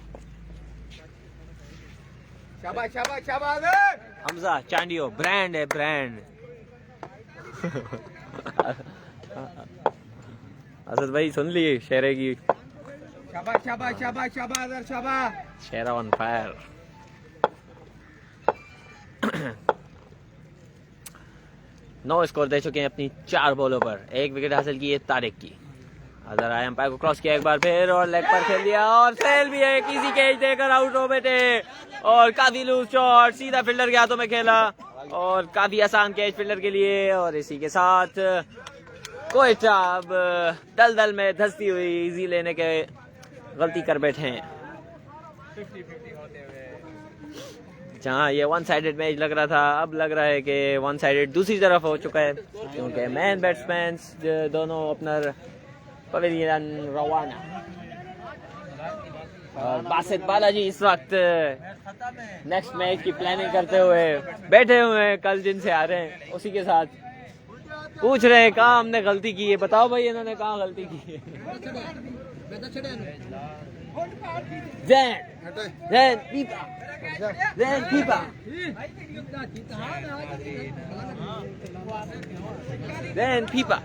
शाबाश शाबाश शाबाश हमजा चांडियो ब्रांड है, ब्रांड। असद भाई सुन लिए शेरे की, शाबाश शाबाश शाबाश शाबाश शाबाश। शेरा ऑन फायर। नौ स्कोर दे चुके हैं अपनी 4 बॉलों पर, 1 विकेट हासिल की है तारिक की। अदर आए, अंपायर को क्रॉस किया एक बार फिर और लेग पर खेल दिया और सेल भी है, किसी कैच देकर आउट हो बेटे। और काफी लूज शॉट सीधा फील्डर के हाथों में खेला और काफी आसान कैच फील्डर के लिए। और इसी के साथ कोयटा अब दलदल में धंसती हुई इजी लेने के गलती कर बैठे हैं। जहाँ ये वन साइडेड मैच लग रहा था, अब लग रहा है कि वन साइडेड दूसरी तरफ हो चुका है, क्योंकि मैन बैट्समैन दोनों ओपनर पवेलियन रवाना और बासित बालाजी इस वक्त नेक्स्ट मैच की प्लानिंग करते हुए बैठे हुए हैं। कल जिनसे आ रहे हैं उसी के साथ पूछ रहे हैं कहाँ हमने गलती की है, बताओ भाई इन्होंने कहाँ गलती की है। जैन पीपा, जैन पीपा, जैन पीपा।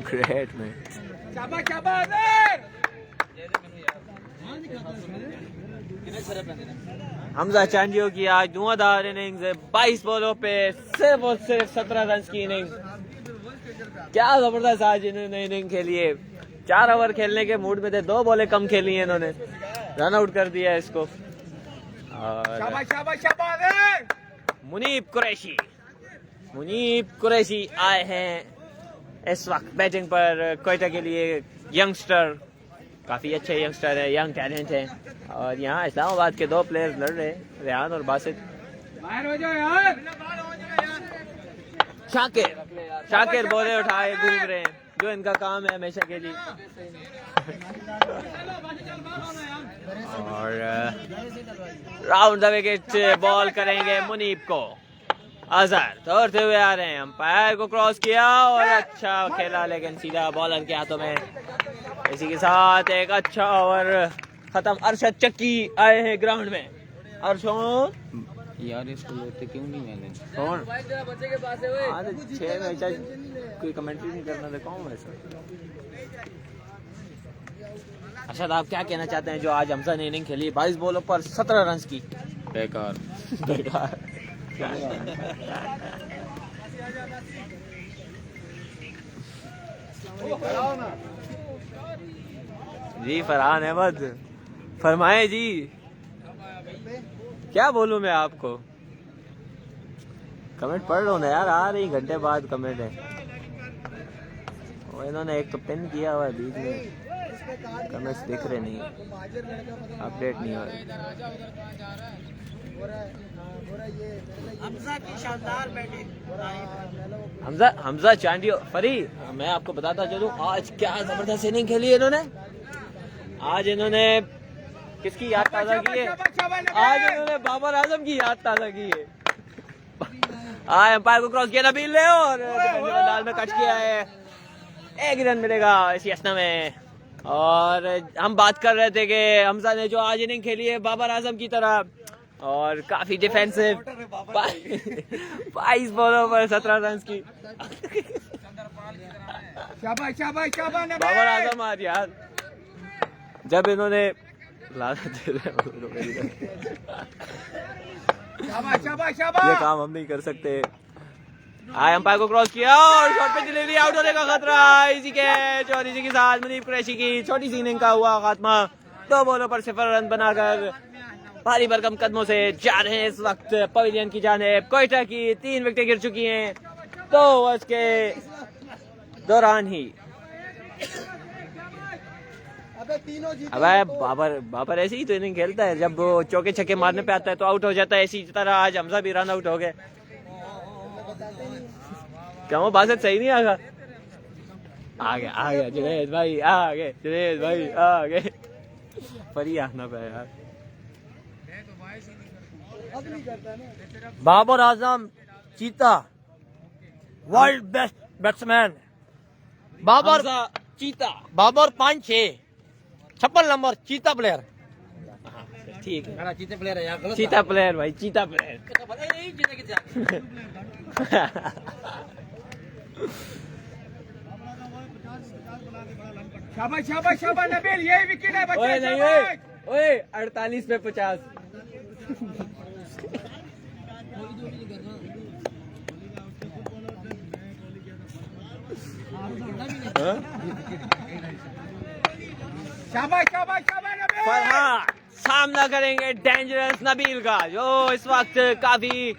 Great match. शाबाश शाबाश हमजा चांडियो की आज धुआंधार इनिंग्स है, 22 बॉलों पे सिर्फ और सिर्फ 17 रन की इनिंग। क्या जबरदस्त आज इन्होंने इनिंग खेली है। 4 ओवर खेलने के मूड में थे, 2 बॉलें कम खेली हैं इन्होंने, रन आउट कर दिया है इसको। और शाबाश शाबाश शाबाश। मुनीब कुरैशी, मुनीब कुरैशी आए हैं इस वक्त बैटिंग पर कोयटा के लिए। यंगस्टर, काफी अच्छे यंगस्टर है, यंग टैलेंट है। और यहाँ इस्लामाबाद के 2 प्लेयर्स लड़ रहे हैं, रेहान और बासित। बाहर हो जाओ यार। शाकिर, शाकिर बोले उठाए घूम रहे हैं, जो इनका काम है हमेशा के लिए। और राउंड द विकेट बॉल करेंगे मुनीब को। अजहर दौड़ते हुए आ रहे हैं, अंपायर को क्रॉस किया और अच्छा खेला, लेकिन सीधा बॉलर के हाथों में। इसी के साथ एक अच्छा ओवर खत्म। अरशद चक्की आए हैं ग्राउंड में। अरशद यार इसको लेते क्यों नहीं मैंने? कौन? आज 6 मैच कोई कमेंट्री नहीं करना था, कौन वैसा? अरशद आप क्या कहना चाहते हैं जो आज हमजा ने इनिंग खेली, 22 बॉलों पर 17 रन की? बेकार। बेकार। जी फरहान अहमद फरमाए जी, क्या बोलूं मैं आपको? कमेंट पढ़ लो ना यार, आ रही घंटे बाद कमेंट है। और इन्होंने एक तो पिन किया हुआ है बीच में, कमेंट्स दिख रहे नहीं, अपडेट नहीं हो रहे। हमजा चांडियो फरी, मैं आपको बताता चलूं आज क्या जबरदस्त इनिंग खेली है इन्होंने। आज इन्होंने किसकी याद ताजा की है? आज इन्होंने बाबर आजम की याद ताजा की है। आज अंपायर को क्रॉस किया नबील ने और लाल में कट किया है, 1 रन मिलेगा इसी असना में। और हम बात कर रहे थे कि हमजा ने जो आज इनिंग खेली है बाबर आजम की तरह, और काफी डिफेंसिव, 22 बॉलों पर 17 रन की। शाबाश शाबाश शाबाश। बाबर आजम आज यार, जब इन्होंने शाबाश शाबाश शाबाश। ये काम हम नहीं कर सकते। आए अंपायर को क्रॉस किया और शॉट पे डिलीवरी, आउट होने का खतरा। इसी कैच और इसी के साथ मुनीब कुरैशी की छोटी सी इनिंग का हुआ खात्मा। 2 बॉलों पर 0 रन बनाकर भारी भरकम कदमों से जा रहे हैं इस वक्त पवेलियन की जानिब। कोयटा की 3 विकेटें गिर चुकी हैं 2 ओवर्स के दौरान ही। अबे बाबर ऐसे ही तो इनिंग खेलता है, जब वो चौके छक्के मारने पे आता है तो आउट हो जाता है। इसी तरह आज हमजा भी रन आउट हो गए। क्या वो बात सही नहीं आगा? आ गया जुनैद भाई, आ गए जुनैद भाई, आ गए। फरी आना पे यार। बाबर आजम चीता वर्ल्ड बेस्ट बैट्समैन बाबर चीता। बाबर 5-6 56 नंबर चीता प्लेयर। ठीक है, चीते प्लेयर है यार, गलत चीता प्लेयर भाई, चीता प्लेयर। शाबाश शाबाश शाबाश नबील, यही विकेट है ओए बच्चे, नहीं शाबाश। ओए 48 पे 50। शाबाश शाबाश शाबाश नबील। फरहान सामना करेंगे डेंजरस नबील का, जो इस वक्त काफी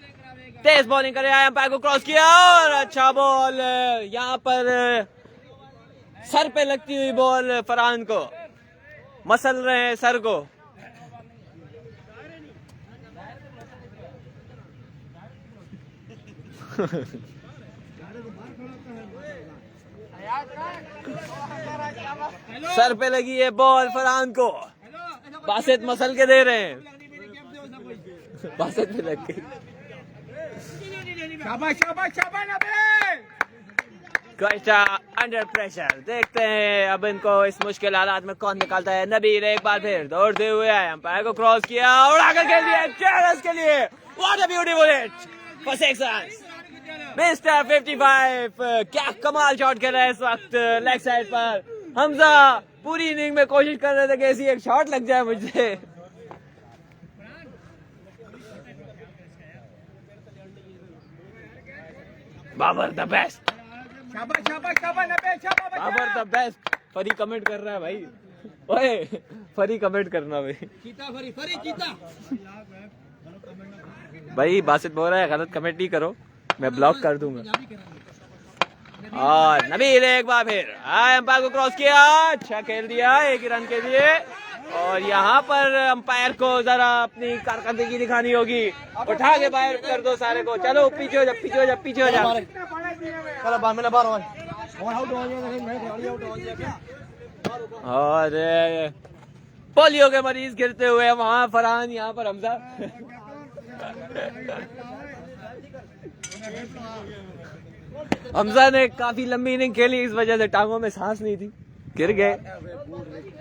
तेज बॉलिंग कर रहा है। अंपायर को क्रॉस किया और अच्छा बॉल यहाँ पर सर पे लगती हुई बॉल फरहान को, मसल रहे हैं सर को। सर पे लगी है बॉल फरहान को, बासित मसल के दे रहे हैं, बासित पे लग गई। शाबाश शाबाश शाबाश नबील। कोयटा अंडर प्रेशर, देखते हैं अब इनको इस मुश्किल हालात में कौन निकालता है। नबील एक बार फिर दौड़ते हुए आए, अंपायर को क्रॉस किया और आगे खेल दिया चेयर्स के लिए। What a beautiful hit for 6 runs. Mister 55 क्या कमाल शॉट कर रहा है इस वक्त लेग साइड पर। हमजा पूरी इनिंग में कोशिश कर रहे थे कि ऐसी एक शॉट लग जाए मुझे। बाबर द बेस्ट, शाबाश शाबाश शाबाश नबील, शाबाश बाबर द बेस्ट। फरी कमेंट कर रहा है भाई, ओए फरी कमेंट करना भाई। चीता फरी फरी चीता। भाई बासित बोल रहा है गलत कमेंट नहीं करो, मैं ब्लॉक कर दूंगा। और नबील एक बार फिर अंपायर को क्रॉस किया, अच्छा खेल दिया 1 रन के लिए। और यहाँ पर अंपायर को जरा अपनी कारकर्दगी दिखानी होगी, उठा के बाहर कर दो सारे को। चलो पीछे हो जा, पीछे हो जा, पीछे हो जा। और पोलियो के मरीज गिरते हुए, वहाँ फरहान, यहाँ पर हमजा। हमजा ने काफी लंबी इनिंग खेली, इस वजह से टांगों में सांस नहीं थी, गिर गए।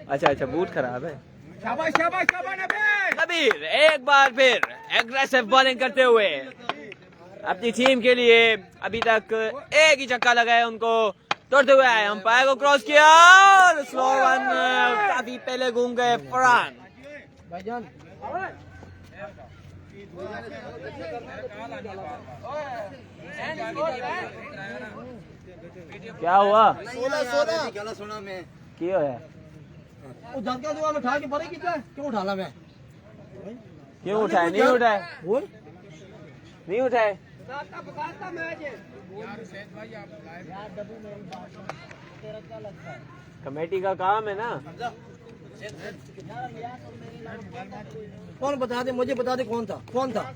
अच्छा बूट खराब है। शाबाश शाबाश शाबाश नबील। नबील एक बार फिर एग्रेसिव बॉलिंग करते हुए अपनी टीम के लिए अभी तक एक ही छक्का लगा है उनको, तोड़ते हुए आए। अंपायर को क्रॉस किया और स्लो वन, काफी पहले घूम गए फरहान। क्या हुआ? 16 में क्यों है? क्यों उठाला मैं? क्यों उठाए? नहीं उठाए, नहीं उठाए। कमेटी का काम है ना। कौन बता दे, मुझे बता दे कौन था, कौन था?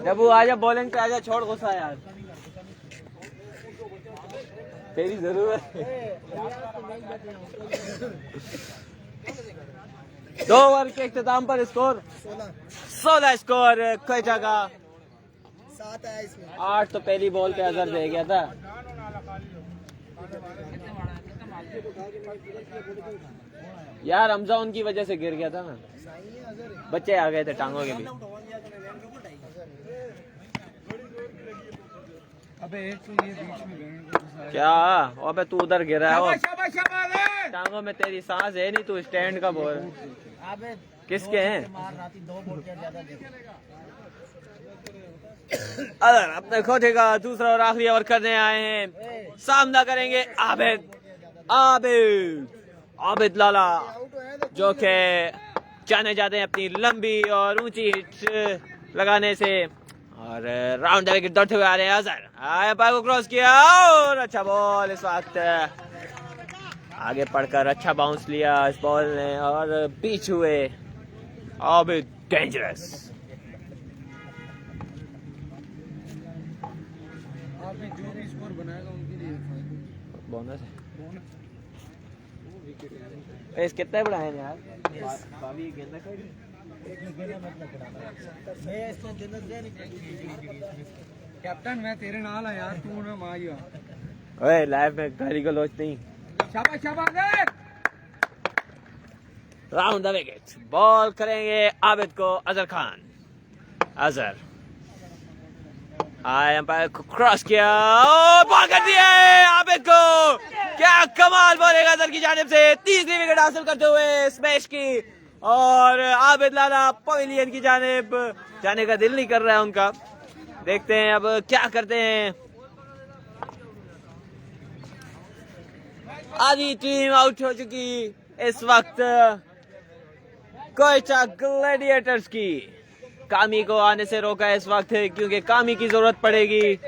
डब्बू आजा, बॉलिंग पे आजा, छोड़ गुस्सा यार, तेरी जरूरत है। 2 ओवर के इख्तिताम पर स्कोर 16 स्कोर कोयटा का। 8 तो पहली बॉल पे अजहर दे गया था। यार हमजा उनकी वजह से गिर गया था ना, बच्चे आ गए थे टांगों के भी। अबे एक तो ये बीच में क्या? अबे तू उधर गिरा है, शाबाश शाबाश शाबाश। टांगों में तेरी सांस है नहीं, तू स्टैंड का बोल। किसके हैं? अगर अपने खोटे का दूसरा और आखिरी ओवर करने आए हैं, सामना करेंगे आबिद आबिद आबिद लाला, जो के जाने जाते हैं अपनी लंबी और ऊंची हिट लगाने से। और राउंड विकेट दौड़ते हुए आ रहे हैं अजहर, अंपायर को क्रॉस किया और अच्छा बॉल इस वक्त आगे पड़कर अच्छा बाउंस लिया इस बॉल ने और बीच हुए आबिद डेंजरस। आपने जो भी स्कोर बनाएगा उनके लिए बोनस है। इस कितने बढ़ाए यार? कैप्टन मैं तेरे नाल है यार, तू ना मारियो। ओए लाइव में गाली को लोच नहीं। शाबाश शाबाश। राउंड द विकेट, बॉल करेंगे आबिद को अजहर खान। अजहर एम्पायर को क्रॉस किया और बॉल कर दिए आबिद को। क्या कमाल बॉलिंग अजहर की जानिब से, तीसरी विकेट हासिल करते हुए स्मैश की। और आबिद लाला पवेलियन की जानिब जाने का दिल नहीं कर रहा है उनका। देखते हैं अब क्या करते हैं। आधी टीम आउट हो चुकी इस वक्त कोयटा ग्लैडिएटर्स की। कामी को आने से रोका इस वक्त क्योंकि कामी की जरूरत पड़ेगी।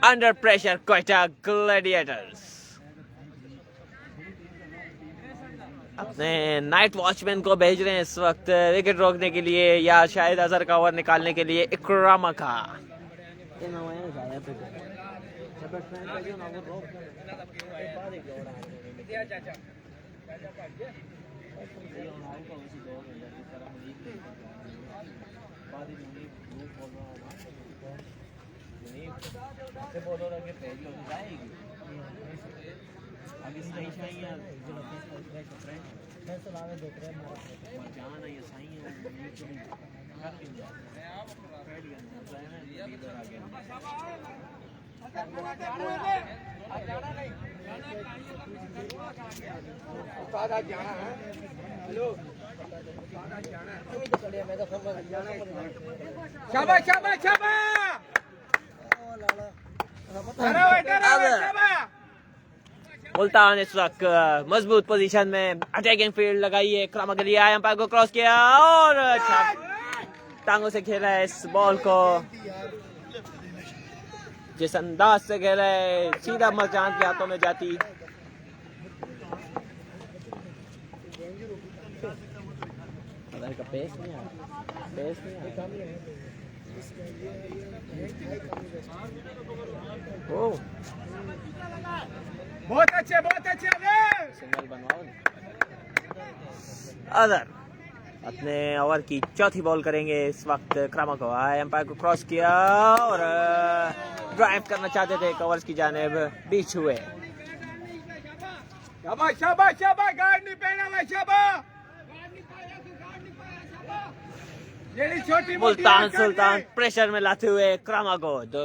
अंडर प्रेशर कोयटा ग्लैडिएटर्स अपने नाइट वॉचमैन को भेज रहे हैं इस वक्त विकेट रोकने के लिए या शायद अजहर का ओवर निकालने के लिए। इकरामा का शाबाश शाबाश शाबाश। मुल्तान इस वक्त मजबूत पोजीशन में अटैकिंग फील्ड लगाई है। इकरामा के लिए आया, एम्पायर को क्रॉस किया और टांगों से खेला है इस बॉल को। जिस अंदाज से खेला है सीधा मचान के हाथों में जाती। का पेस नहीं आ रहा, पेस नहीं आ रहा। ओ बहुत अच्छे सिंगल बनवाओ ना। अदर अपने ओवर की चौथी बॉल करेंगे इस वक्त। क्रामा को आया, एम्पायर को क्रॉस किया और ड्राइव करना चाहते थे कवर्स की जानिब, बीच हुए। शाबाश शाबाश शाबाश। गार्ड नहीं पहना हुआ, शाबाश। मुल्तान सुल्तान प्रेशर में लाते हुए क्रामा को, जो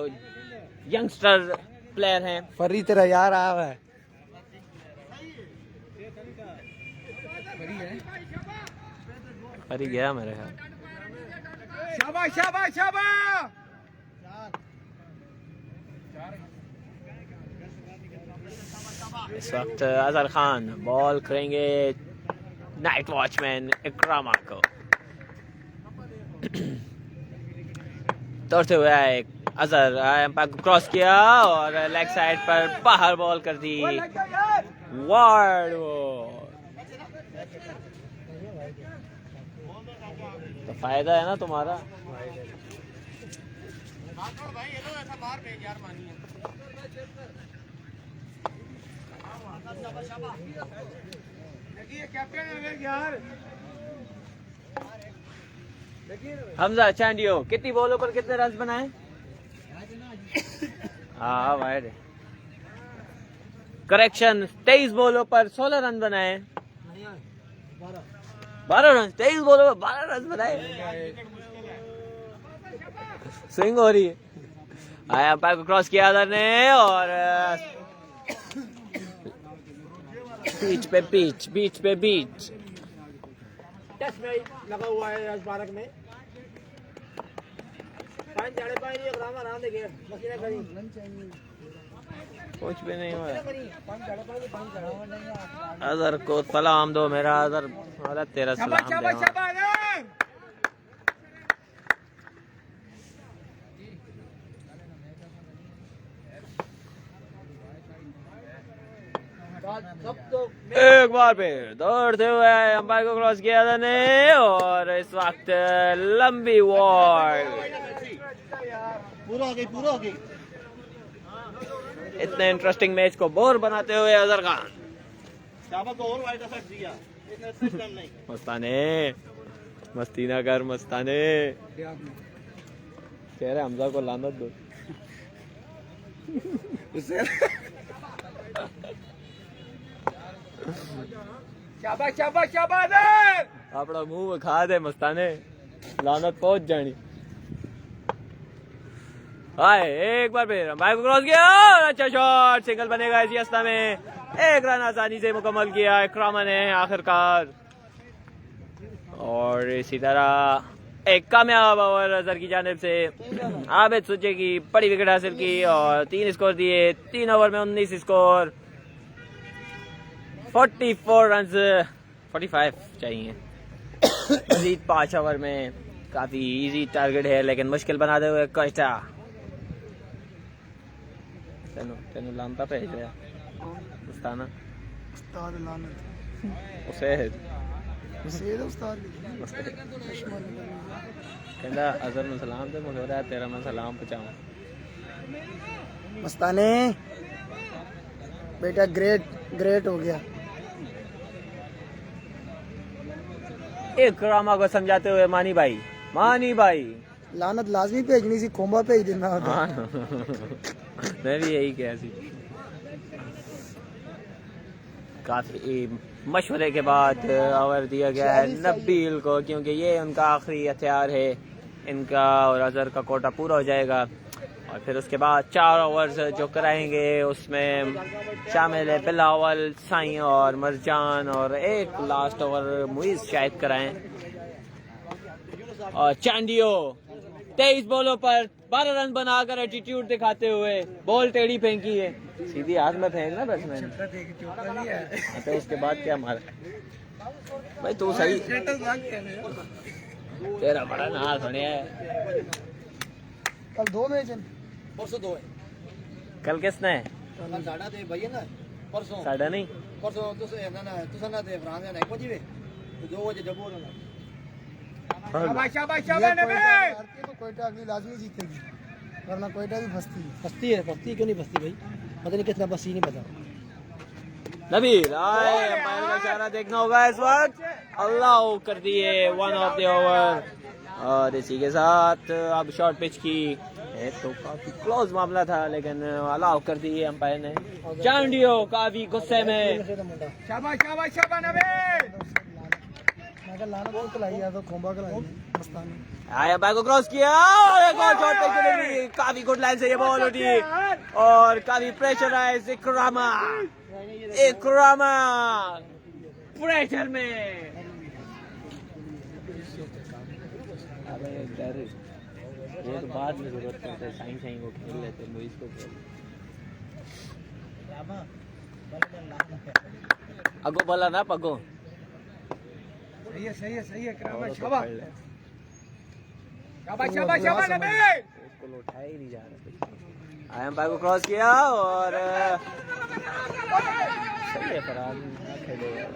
यंगस्टर प्लेयर हैं। फरी तेरा यार आया हुआ है। फरी गया मेरे ख्याल। शाबाश शाबाश शाबाश। इस वक्त अजहर खान बॉल करेंगे नाइट वॉचमैन इकरामा को। दौड़ते हुए आए अजहर, एम्पायर को क्रॉस किया और लेग साइड पर बाहर बॉल कर दी। वार्ड तो फायदा है ना तुम्हारा। हमजा चांडियो कितनी बॉलों पर कितने रन बनाए? हाँ वाइड। करेक्शन, 23 बॉलों पर 16 रन बनाए। 12 रन, 23 बॉलों पर 12 रन बनाए। स्विंग हो रही है। आया, एम्पायर को क्रॉस किया अदर ने और बीच पे बीच। टेस्ट में लगा हुआ है आज भारत में। कुछ भी नहीं हुआ। अजहर को सलाम दो मेरा। अजहर तेरा सलाम दे। एक बार फिर दौड़ते हुए अंपायर को क्रॉस किया था ने और इस वक्त लंबी बॉल पूरा हो गई इतने इंटरेस्टिंग मैच को बोर बनाते हुए अजहर खान शाबाश को और वाइड एफेक्ट दिया इसने सिस्टम नहीं मस्ताने मस्ती ना कर मस्ताने कह रहे हमजा को लानत दो शाबाश शाबाश शाबाश अपना मुंह खा दे मस्ताने लानत पहुंच जानी हाय एक बार फिर अंपायर को क्रॉस किया और अच्छा शॉट सिंगल बनेगा इसी अवस्था में एक रन आसानी से मुकम्मल किया इकरामा ने आखिरकार और इसी तरह एक कामयाब ओवर अजहर की जानिब से आबिद सुचे की बड़ी विकेट हासिल की और 3 स्कोर दिए 3 ओवर में 19 स्कोर 44 रन 45 चाहिए मजीद 5 ओवर में काफी इजी टारगेट है लेकिन मुश्किल बनाते हुए कोस्टा तेनू लानता पे है उस्ताना उस्ताद लानत उसे सीधे उस्ताद कहता अजहर में सलाम ते मुझे हो रहा है तेरा मैं सलाम पहुंचाऊं मस्ताने बेटा ग्रेट हो गया इकरामा को समझाते हुए मानी भाई लानत लाजमी भेजनी सी खोंबा भेज देना होता हाँ मैं भी यही कहा सी काफी मशवरे के बाद ओवर दिया गया है नबील को क्योंकि ये उनका आखिरी हथियार है इनका और अजहर का कोटा पूरा हो जाएगा और फिर उसके बाद 4 ओवर्स जो कराएंगे उसमें शामिल है बिलावल साई और मरजान और एक लास्ट ओवर मुइज शायद कराएं और चांडियो 23 बॉलों पर 12 रन बनाकर एटीट्यूड दिखाते हुए बॉल टेढ़ी फेंकी है सीधी हाथ में फेंकना बैट्समैन तो उसके बाद क्या मारा भाई तू सही तेरा बड़ा नाल सुने कल 2 मैच परसों 2 है कल किसने कल साडा ते भैया ना परसों साढ़ा नहीं परसों तुसा ते फ्रांस ने पहुंची वे तो 2 बजे जब बोलना शाबाश शाबाश शाबाश नबी तो कोयटा अगली लाजमी जीतेगी वरना कोयटा भी फंसती क्यों नहीं फंसती भाई पता नहीं कितना बसी नहीं पता नबील आए अंपायर का इशारा देखना होगा इस वक्त अल्लाह कर दिए 1 ऑफ द ओवर और इसी के साथ अब शॉर्ट पिच की तो काफी क्लोज मामला था लेकिन अलाउ कर दिए अंपायर ने चांडियो काफी गुस्से में शाबाश शाबाश शाबाश नबी मगर लाना बहुत खिलाई है तो खोंबा खिलाई मस्तानी आया अंपायर को क्रॉस किया और एक और शॉट पिच चलेगी काफी गुड लाइन से ये बॉल उठी और काफी प्रेशराइज इकरामा प्रेशर में ये तो बाद में जरूरत पड़ता है साइन को खेल लेते हैं मुइज को अगो बोला ना पगो सही है शाबाश शाबाश शाबाश शाबाश नबी उसको उठाया ही नहीं जा रहा आया अंपायर को क्रॉस किया और सही है फरहाद ना खेलेगा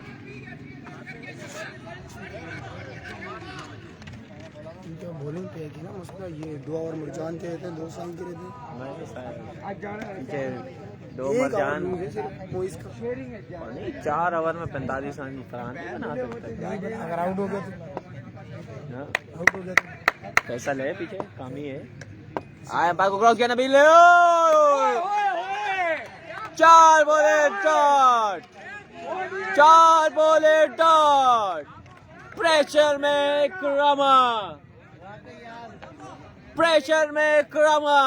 इनका बॉलिंग पे थी ना उसका ये 2 ओवर मरजान के थे 2 साइन के थे पीछे 2 मरजान मोइस का और नहीं 4 ओवर में 45 रन फरहान नहीं बना सकता अगर आउट हो गया तो कैसा ले पीछे काम ही है आया अंपायर को क्रॉस किया नबील 4 बॉले डॉट प्रेशर में इकरामा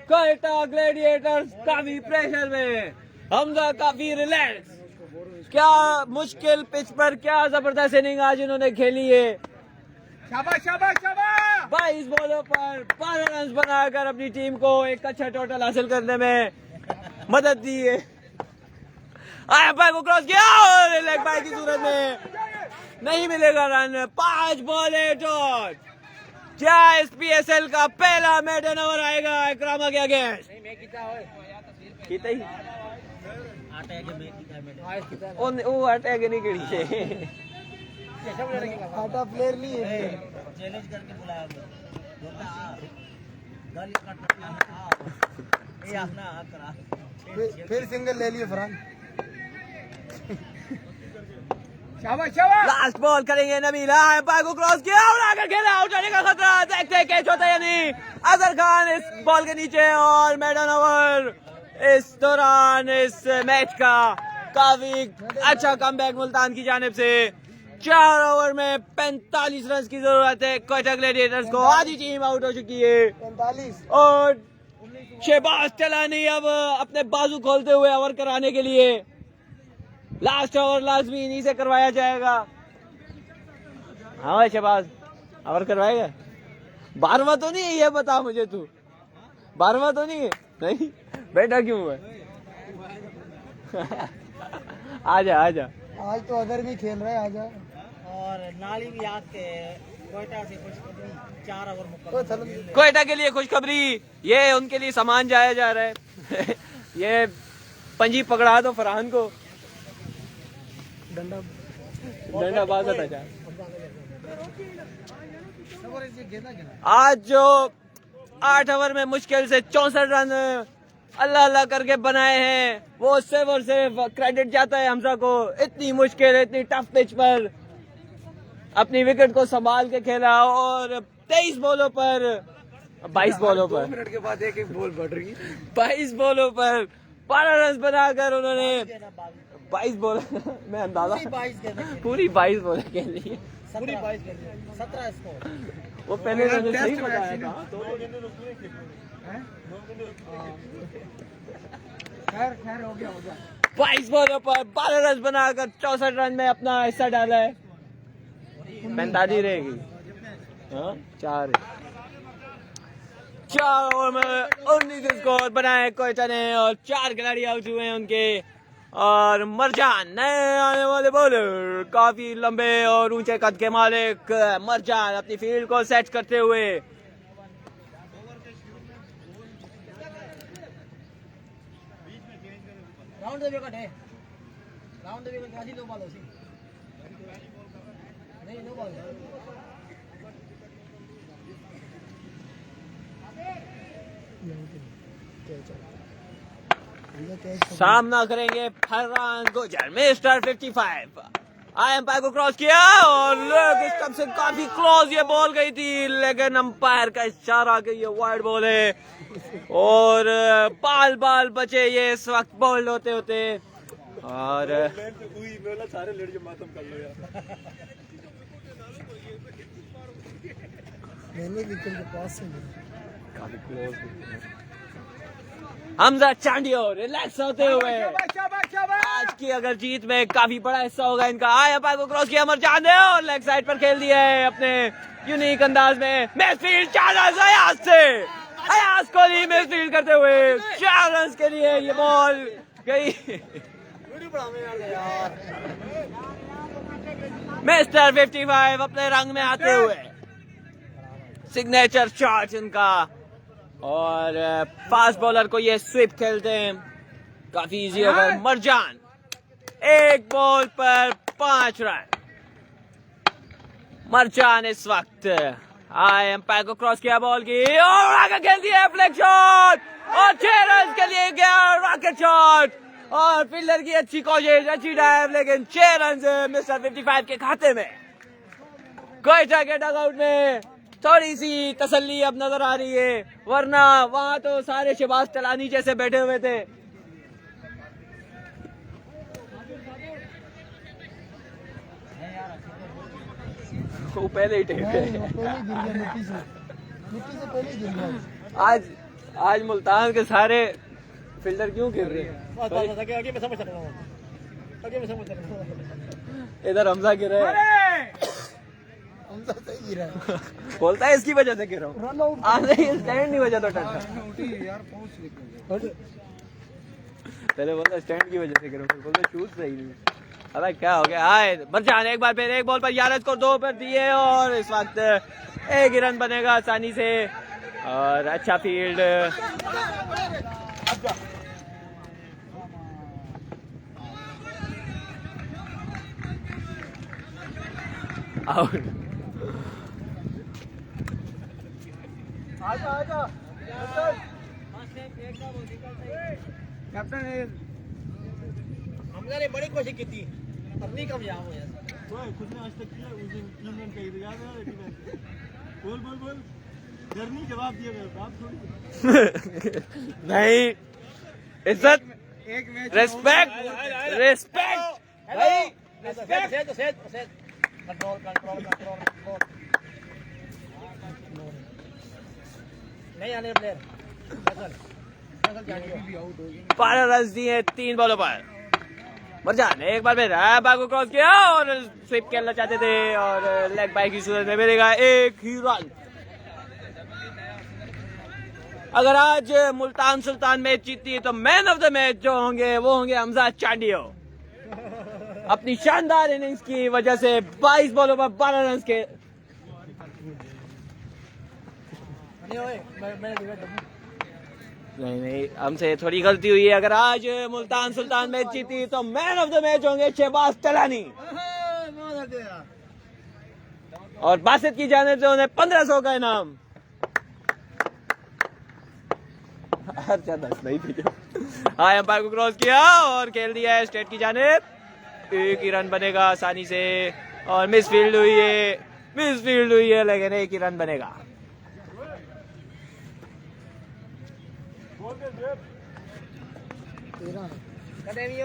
कोयटा ग्लैडिएटर्स काफी प्रेशर में हमजा काफी रिलैक्स क्या मुश्किल पिच पर क्या जबरदस्त इनिंग आज इन्होंने खेली है शाबाश शाबाश शाबाश 22 बॉलों पर 12 रन बनाकर अपनी टीम को एक अच्छा टोटल हासिल करने में मदद दी है आया अंपायर को क्रॉस किया और लेग बाय की सूरत में नहीं मिलेगा रन 5 बॉले डॉट क्या एसपीएसएल का पहला मेडन ओवर आएगा इकरामा के अगेंस्ट वो अटैक नहीं करी से आटा प्लेयर नहीं है फिर सिंगल ले लिए फरहान लास्ट बॉल करेंगे नबीला एम्पायर को क्रॉस किया और आकर खेला आउट होने का खतरा देखते हैं कैच होता है या नहीं अजहर खान इस बॉल के नीचे और मैडन ओवर इस दौरान इस मैच का काफी अच्छा कमबैक मुल्तान की जानिब से 4 ओवर में 45 रन की जरूरत है कोयटा ग्लैडिएटर्स को आधी टीम आउट हो चुकी है 45 और शहबाज चलानी अब अपने बाजू खोलते हुए ओवर कराने के लिए लास्ट ओवर लाजमी इन्हीं से करवाया जाएगा हाँ भाई शहबाज ओवर करवाएगा 12वां तो नहीं है ये बता मुझे तू 12वां तो नहीं है नहीं बैठा क्यों है आजा आजा आज तो अदर भी खेल रहा है आजा और नाली भी याद के कोयटा से कुछ 4 ओवर मुकम्मल कोयटा के लिए खुशखबरी ये उनके लिए सामान जाया जा रहा है ये पंजी पकड़ा दो फरहान को डंडा बाज था आज जो 8 ओवर में मुश्किल से 64 रन अल्लाह अल्लाह करके बनाए हैं वो सिर्फ और सिर्फ क्रेडिट जाता है हमजा को इतनी मुश्किल इतनी टफ पिच पर अपनी विकेट को संभाल के खेला और 23 बॉलों पर 22 बॉलों पर 2 मिनट के बाद एक बॉल बढ़ रही 22 बॉलों पर 12 रन बनाकर उन्होंने 22 बॉल मैं अंदाजा पूरी 22 बॉल खेली पूरी 22 17 स्कोर वो पहले सही बताया था खैर हो गया 22 बॉलों पर 12 रन बनाकर 64 रन में अपना हिस्सा डाला है 45 रहेगी हाँ 4 ओवर में 19 स्कोर बनाए कोयटा ने और 4 खिलाड़ी आउट हुए हैं उनके और मरजान नए आने वाले बॉलर काफी लंबे और ऊंचे कद के मालिक मरजान अपनी फील्ड को सेट करते हुए राउंड द विकेट है राउंड द विकेट आधी 2 बॉल होसी नहीं 2 बॉल सामना करेंगे फरहान गुजर मिस्टर 55 आई एम्पायर को क्रॉस किया और लोग स्टंप से काफी क्लोज ये बॉल गई थी लेकिन अंपायर का इशारा कि ये वाइड बॉल है और बाल बाल बचे ये इस वक्त बॉल होते होते और सारे लड़के मातम कर लो यार मैंने विकेट के पास से काफी क्लोज हमजा चांडियो रिलैक्स होते हुए आज की अगर जीत में काफी बड़ा हिस्सा होगा इनका आया पार को क्रॉस किया मरजान ने और लेग साइड पर खेल दिया है अपने यूनिक अंदाज में मिडफील्ड 4 रन अयाज से अयाज कोहली मिडफील्ड करते हुए 4 रन के लिए ये बॉल गई मिस्टर 55 अपने रंग में आते हुए सिग्नेचर शॉट इनका और फास्ट बॉलर को ये स्विप खेलते हैं काफी इजी ओवर मरजान एक बॉल पर 5 रन मरजान इस वक्त आई एम्पायर को क्रॉस किया बॉल की और आगे खेल दिया फ्लैग शॉट और 6 रन के लिए गया रॉकेट शॉट और फील्डर की अच्छी कोशिश अच्छी डाइव लेकिन 6 रन मिस्टर 55 के खाते में कोयटा के डगआउट में थोड़ी सी तसल्ली अब नजर आ रही है वरना वहां तो सारे शहबाज तलानी जैसे बैठे हुए थे वो पहले ही टेप है मिट्टी से पहले गिर गया आज मुल्तान के सारे फील्डर क्यों गिर रहे हैं आगे मैं समझ सकता हूं इधर हमजा गिर रहा है हमजा सही गिरा बोलता है इसकी वजह से गिर रहा हूँ रन आउट स्टैंड नहीं वजह तो टट्टा यार पहुंच पहले बोलता स्टैंड की वजह से गिर रहा हूँ बोलता शूज सही नहीं अरे क्या हो गया आए मरजान एक बार फिर एक बॉल पर 11 को 2 पर दिए और इस वक्त एक रन बनेगा आसानी से और अच्छा फील्ड आउट। हमजा ने बड़ी कोशिश की थी, अपनी कामयाब हो जाता। कुछ ने आज तक किया, उस दिन 3 रन कही थी, याद है? बोल बोल बोल, डर नहीं, जवाब दिया मेरे बाप थोड़ी। नहीं, इज्जत, एक मैच रिस्पेक्ट, रिस्पेक्ट भाई कंट्रोल कंट्रोल कंट्रोल नहीं आने प्लेयर 12 रन दिए 3 बॉलों पर। मरजान ने एक बार फिर बाग को क्रॉस किया और स्वीप खेलना चाहते थे और लेग बाय की सूरत में मिलेगा एक ही रन। अगर आज मुल्तान सुल्तान मैच जीती है तो मैन ऑफ द मैच जो होंगे वो होंगे हमजा चांडियो। अपनी शानदार इनिंग्स की वजह से 22 बॉलों पर 12 रन के। नहीं, हमसे थोड़ी गलती हुई है। अगर आज मुल्तान सुल्तान मैच जीती तो मैन ऑफ द मैच होंगे शहबाज तलानी और बासित की जाने से उन्हें 1500 का इनाम। नहीं थी। हाँ, एम्पायर को क्रॉस किया और खेल दिया है स्ट्रेट की जानिब। एक ही रन बनेगा आसानी से और मिसफील्ड हुई है लेकिन एक ही रन बनेगा।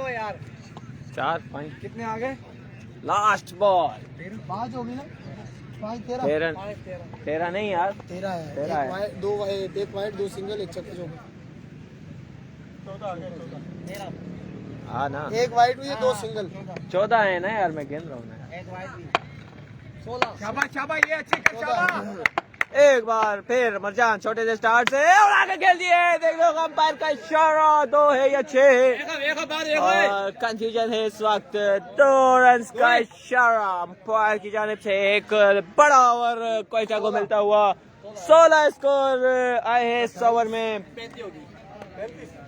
यार 4-5 कितने आ गए? लास्ट बॉल 5 होगी ना? 5 13 नहीं यार, 13 है। 13 है। 2 वाइड, 1 वाइड, 2 सिंगल, 1 छक्का चौका। हाँ ना, 1 वाइड हुई, 2 सिंगल। 14 है ना यार, मैं गिन रहा हूँ ना। शाबाश शाबाश, ये अच्छे कर, शाबाश। एक बार फिर मरजान छोटे से स्टार्ट से और आगे खेल दिए। देख लो अंपायर का इशारा, 2 है या 6 है और कंफ्यूजन है इस वक्त। 2 रन का इशारा अंपायर की जानिब से। एक बड़ा ओवर कोयटा को मिलता हुआ। 16 स्कोर आए हैं इस ओवर में।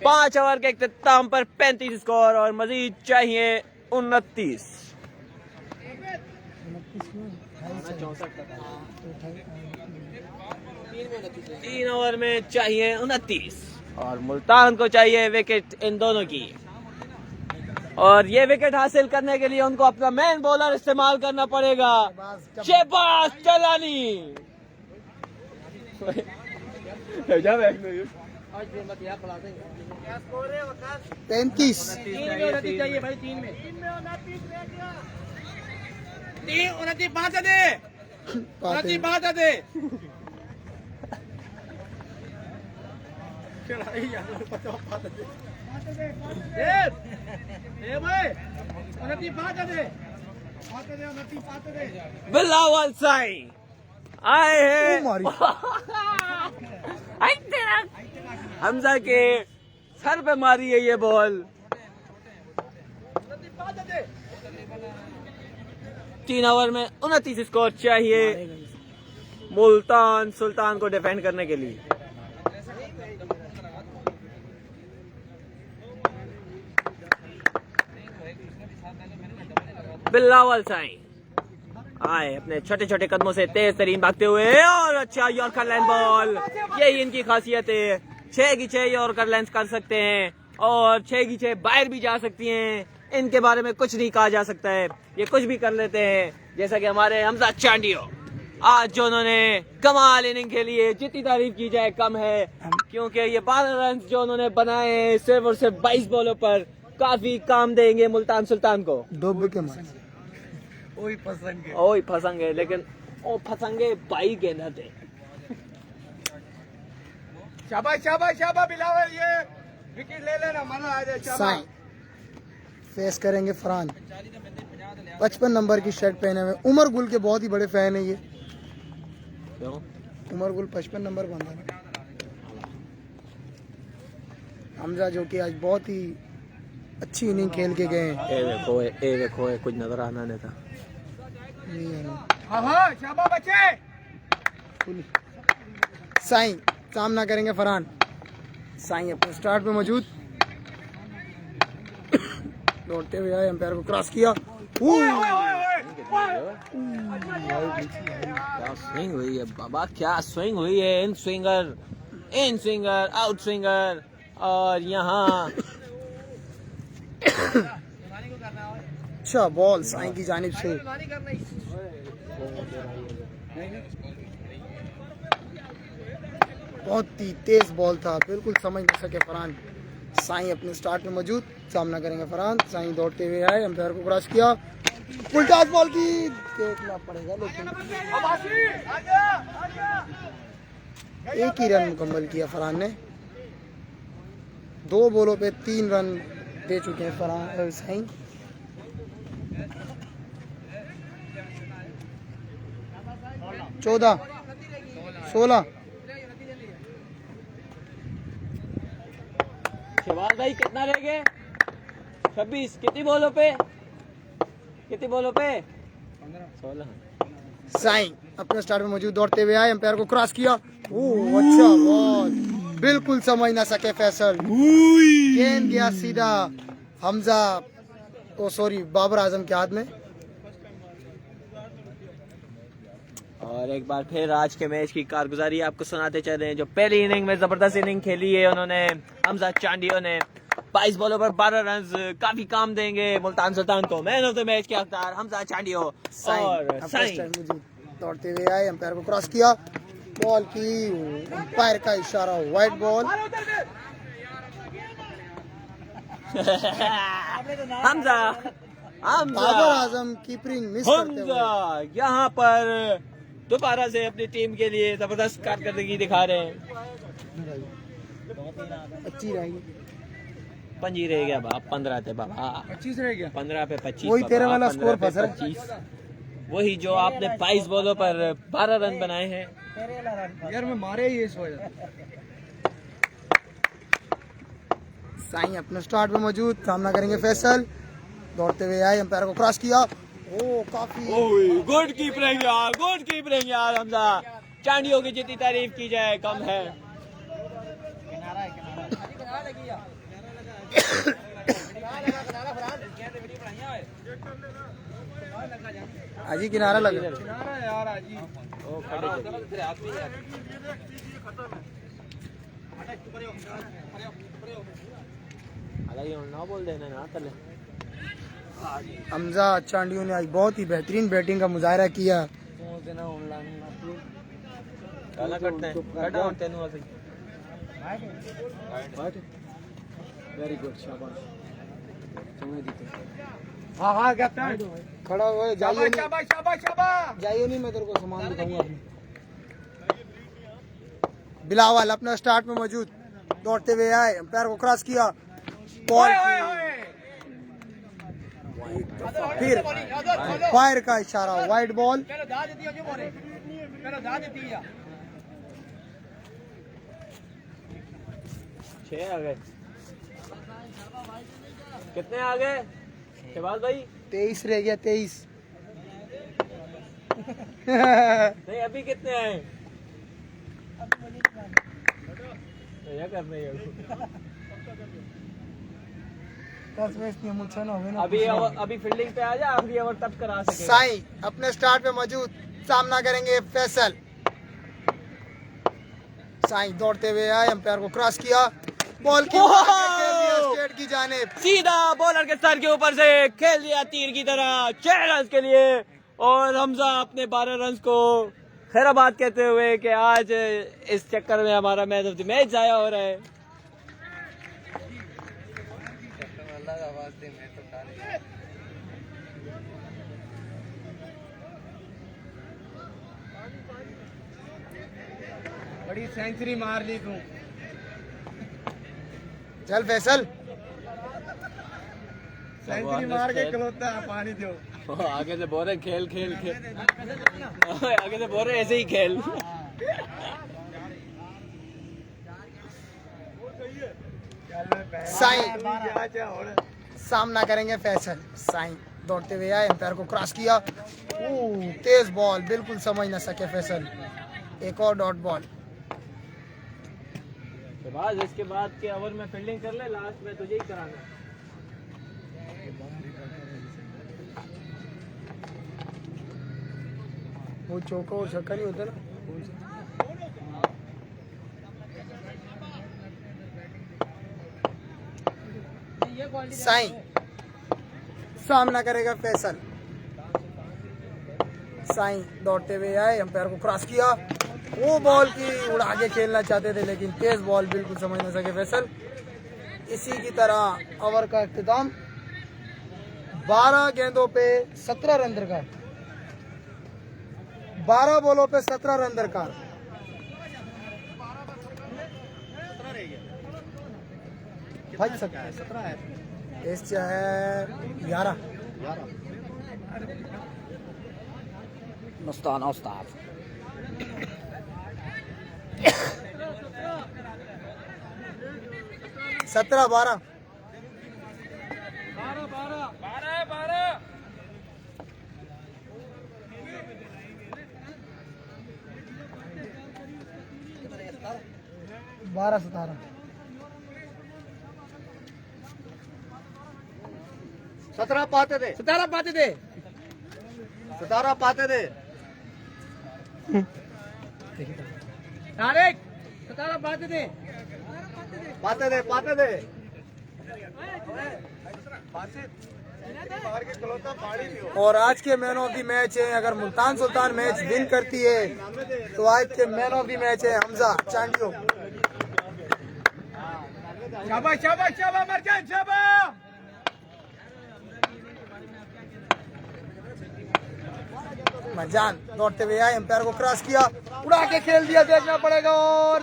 5 ओवर के इख्तिताम पर 35 स्कोर और मजीद चाहिए 29। 3 ओवर में चाहिए 29 और मुल्तान को चाहिए विकेट इन दोनों की। और ये विकेट हासिल करने के लिए उनको अपना मेन बॉलर इस्तेमाल करना पड़ेगा, शहबाज तलानी। 35। चाहिए भाई, 3 में 29 5 दे, 29 5 दे। बिलावल साई आए हैं। हमजा के सर पे मारी है ये बॉल। 3 ओवर में 29 स्कोर चाहिए मुल्तान सुल्तान को डिफेंड करने के लिए। बिलावल साई आए अपने छोटे छोटे कदमों से तेज तरीन भागते हुए और अच्छा यॉर्कर लाइन बॉल। यही इनकी खासियत है, 6 की 6 यॉर्कर लाइन कर सकते हैं और 6 की 6 बाहर भी जा सकती हैं। इनके बारे में कुछ नहीं कहा जा सकता है, ये कुछ भी कर लेते हैं। जैसा कि हमारे हमजा चांडियो आज जो उन्होंने कमाल इनिंग खेली है, जितनी तारीफ की जाए कम है, क्योंकि ये 12 रन जो उन्होंने बनाए हैं सिर्फ और सिर्फ 22 बॉलों पर काफी काम देंगे मुल्तान सुल्तान को। डोब के मार ओई फसंगे लेकिन ओ फसंगे बाई गेंदा थे। शाबाश शाबाश शाबाश बिलावल, ये विकेट ले लेना, मजा आ जाए। शाबाश। फेस करेंगे फरहान, 55 नंबर की शर्ट पहने हुए। उमर गुल के बहुत ही बड़े फैन है ये। क्यों? उमर गुल 55 नंबर बंदा है। हमजा जो कि आज बहुत ही अच्छी इनिंग खेल के गए हैं। ए देखो कुछ नजर आना नहीं था। शाबाश बच्चे। साईं सामना करेंगे फरहान। साईं अपने स्टार्ट पे मौजूद, दौड़ते हुए आए, एम्पायर को क्रॉस किया। क्या स्विंग हुई है बाबा, क्या स्विंग हुई है। इन स्विंगर, आउट स्विंगर, और यहाँ अच्छा बॉल साईं की जानिब से। बहुत ही तेज बॉल था, बिल्कुल समझ नहीं सके फरहान। साईं अपने स्टार्ट में मौजूद, सामना करेंगे फरहान। साईं दौड़ते हुए आए, एम्पायर को क्रॉस किया, उल्टा बॉल की देखना पड़ेगा, लेकिन एक ही रन मुकम्मल किया फरहान ने। 2 बॉलों पे 3 रन दे चुके हैं फरहान साईं। चौदह 16। शहबाज भाई कितना रह गए? 26। कितनी बॉलों पे? 16। साईं अपने स्टार्ट में मौजूद, दौड़ते हुए आए, एम्पायर को क्रॉस किया। ओह अच्छा बॉल, बिल्कुल समझ ना सके फैसल। गेंद गया सीधा हमजा, ओ सॉरी बाबर आजम के हाथ में। और एक बार फिर आज के मैच की कारगुजारी आपको सुनाते चल रहे हैं। जो पहली इनिंग में जबरदस्त इनिंग खेली है उन्होंने, हमजा चांडियो ने 22 बॉलों पर 12 रन, काफी काम देंगे मुल्तान सुल्तान को। मैन ऑफ द मैच के हकदार हमजा चांडियो। और साईं दौड़ते हुए आए, एम्पायर को क्रॉस किया, बॉल की एम्पायर का इशारा, wide ball. Hamza Babar Azam keeping miss करते हुए। हमजा यहाँ पर दोबारा से अपनी टीम के लिए जबरदस्त कारकर्दगी दिखा रहे हैं। अच्छी रहेगी। 5 रह गया बाप, 15 थे बाबा, 25 रह गया, 15 पे 25। वही तेरे वाला 15 स्कोर पे फंस रहा है। 25, वही जो आपने 22 बॉलों पर 12 रन बनाए हैं। यार मैं मारे ही इस वजह। साईं अपने स्टार्ट में मौजूद, सामना करेंगे फैसल। दौड़ते हुए आए, एम्पायर को क्रॉस किया, ओ काफी गुड कीपिंग यार, गुड कीपिंग यार। हमजा चांडियों की जितनी तारीफ की जाए कम है। आजी किनारा लगा। ना बोल देना ना तले। हमजा चांडियों ने आज बहुत ही बेहतरीन बैटिंग का मुजाहरा किया। वेरी गुड, शाबाश। हाँ हाँ कैप्टन खड़ा हुआ, जाइए जाइए नहीं, मैं तेरे को सामान दिखाऊंगा अपने। बिलावल अपना स्टार्ट में मौजूद, दौड़ते हुए आए, एम्पायर को क्रॉस किया, बॉल फिर फायर का इशारा, वाइड बॉल। 6 आ गए। कितने आ गए शहबाज भाई? 23 रह गया, 23। नहीं अभी कितने आए? क्या करने अभी फील्डिंग पे आ जा, आखिरी ओवर तब करा सके। साईं अपने स्टार्ट पे मौजूद, सामना करेंगे फैसल। साईं दौड़ते हुए आए, एम्पायर को क्रॉस किया, बॉल की स्ट्रेट की जानिब, सीधा बॉलर के सर के ऊपर से खेल दिया तीर की तरह 6 रन के लिए। और हमजा अपने 12 रन को खैराबाद कहते हुए कि आज इस चक्कर में हमारा मैच ऑफ द मैच जाया हो रहा है। बड़ी सेंचुरी मार ली तू। चल फैसल, सेंचुरी मार के खलोता है, पानी दो। आगे से बोल रहे खेल खेल खेल, आगे से बोल रहे ऐसे ही खेल। साईं सामना करेंगे फैसल। साईं दौड़ते हुए आए, एम्पायर को क्रॉस किया, तेज बॉल, बिल्कुल समझ ना सके फैसल। एक और डॉट बॉल। बस इसके बाद के ओवर में फील्डिंग कर ले, लास्ट में तुझे ही कराना। वो चौका और छक्का नहीं होता ना। साईं सामना करेगा फैसल। साईं दौड़ते हुए आए, अंपायर को क्रॉस किया, वो बॉल की उड़ा के खेलना चाहते थे लेकिन तेज बॉल बिल्कुल समझ न सके फैसल। इसी की तरह ओवर का इख्तिताम 12 गेंदों पे 17 रन दरकार, 12 बॉलों पे 17 रन दरकार। भाई 17 है, टेस्ट है 11। मस्ताना उस्ताद 17-12। बारह 17 17 पाते थे, 17 पाते थे। 17 पाते थे। तारिक 17 पाते थे। पाते थे, पाते थे। और आज के मैन ऑफ द मैच है, अगर मुल्तान सुल्तान मैच विन करती है तो आज के मैन ऑफ द मैच है हमजा चांडियो। शाबाश शाबाश शाबाश मरजान शाबाश। मरजान दौड़ते हुए आए, अंपायर को क्रॉस किया, उड़ा के खेल दिया, देखना पड़ेगा। और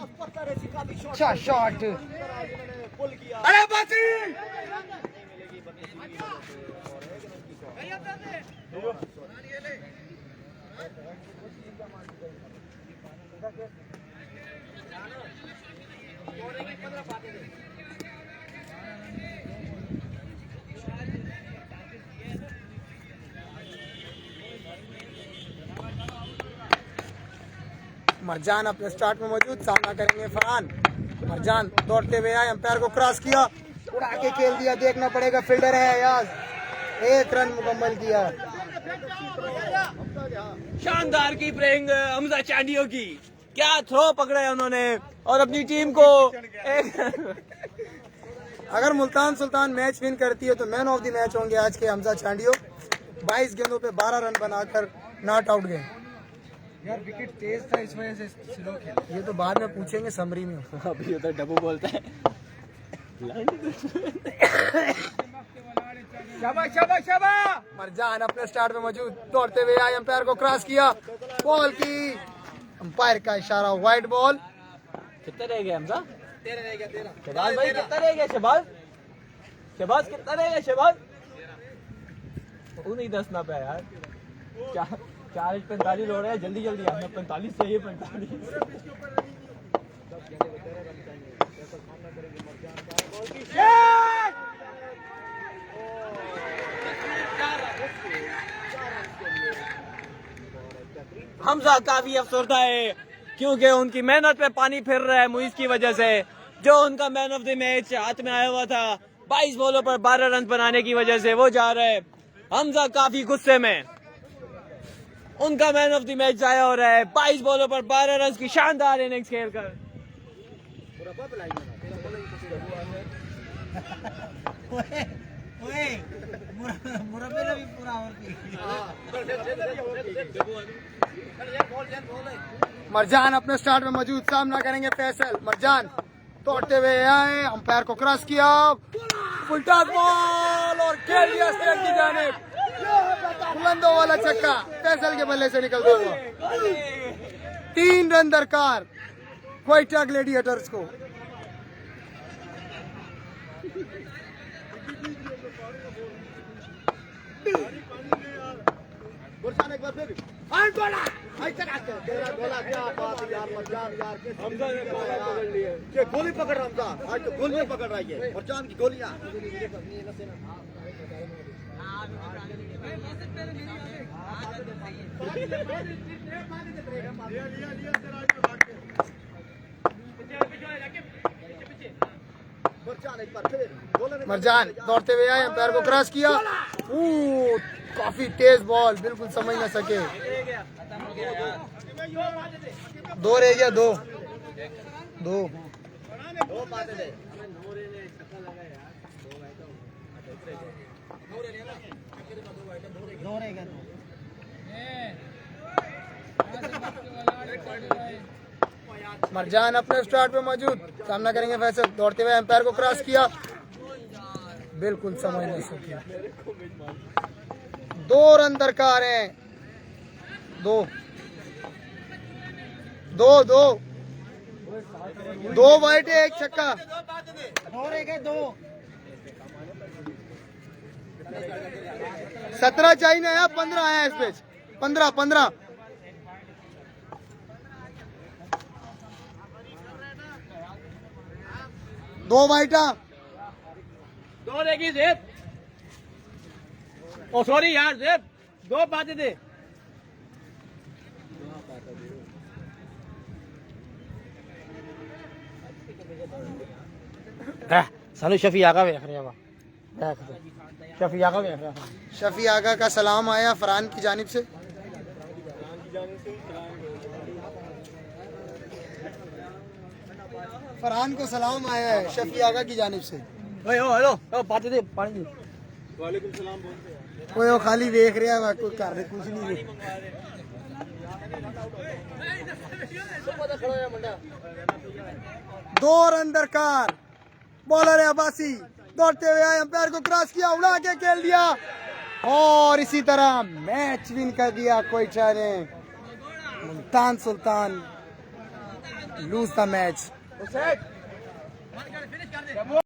अच्छा शॉट, अरे बाजी मरजान अपने स्टार्ट में मौजूद, सामना करेंगे फरहान। मरजान दौड़ते हुए आए, अंपायर को क्रॉस किया, उड़ा के खेल दिया, देखना पड़ेगा। फील्डर है अयाज, 1 रन मुकम्मल किया। शानदार की प्लेइंग हमजा चांडियो की, क्या थ्रो पकड़ा है उन्होंने और अपनी टीम को अगर मुल्तान सुल्तान मैच विन करती है तो मैन ऑफ द मैच होंगे आज के हमजा चांडियो। 22 गेंदों पे 12 रन बनाकर नॉट आउट गए। यार विकेट तेज था, इस वजह से स्लो खेला। ये तो बाद में पूछेंगे समरी में। अभी उधर डब्बू बोलता है। शाबाश शाबाश शाबाश। मरजान अपने स्टार्ट में मौजूद, दौड़ते हुए आए, अंपायर को क्रॉस किया, बॉल की, अंपायर का इशारा, वाइड बॉल। कितना रह गया हमजा? 13 रह गया। शहबाज भाई कितना रह गया? शहबाज शहबाज कितना रह गया? शहबाज वो नहीं दसना पे यार, 4:45 हो रहे हैं, जल्दी जल्दी आना। 45 चाहिए, 45। हमजा काफी अफसरदा है क्योंकि उनकी मेहनत पे पानी फिर रहा है मुइज की वजह से, जो उनका मैन ऑफ द मैच हाथ में आया हुआ था। 22 बॉलों पर 12 रन बनाने की वजह से वो जा रहा है। हमजा काफी गुस्से में, उनका मैन ऑफ द मैच जाया हो रहा है। 22 बॉलों पर 12 रन की शानदार इनिंग्स खेलकर। मुरब्बे ने भी पूरा ओवर मरजान अपने स्टार्ट में मौजूद, सामना करेंगे फैसल। मरजान दौड़ते हुए आए, अंपायर को क्रॉस किया, फुल टॉस बॉल और खेल दिया स्टैंड की जानिब। बुलंदों वाला छक्का फैसल के बल्ले से निकलता हुआ। 3 रन दरकार क्वेटा ग्लेडिएटर्स को। गुरशान एक बार फिर तेरा गोला, क्या बात है यार मरजान यार, हमजा ने गोला पकड़ लिया। ये गोली पकड़ रहा हमजा, आज तो गोलियां पकड़ रहा है मरजान की गोलियां। मरजान दौड़ते हुए आए, एम्पायर को क्रॉस किया। काफी तेज बॉल, बिल्कुल समझ ना सके। 2 रह गया, 2 मरजान अपने स्टार्ट पे मौजूद, सामना करेंगे फैसल। दौड़ते हुए एम्पायर को क्रॉस किया, बिल्कुल समझ नहीं सके। 2 रन दरकार हैं। 2 वाइट है, 1 छक्का। 2 रह गए, 2 17 चाहिए या 15 है इस पे। 15 2 वाइटा। 2 रहेगी जेब। ओ सॉरी यार जेब, 2 पाते थे। सानू शफी आगा वेख रहे हैं। शफी आगा वेख रहे हैं। शफी आगा का सलाम आया फरहान की जानिब से। फरहान को सलाम आया है शफी आगा की जानिब से। हेलो पाते थे पानी। कोई वो खाली देख रहा है, कोई कर रहे कुछ नहीं। 2 रन दरकार। बॉलर है अब्बासी, दौड़ते हुए आए, एम्पायर को क्रॉस किया, उड़ा के खेल दिया और इसी तरह मैच विन कर दिया क्वेटा ने। Multan Sultan lose the match.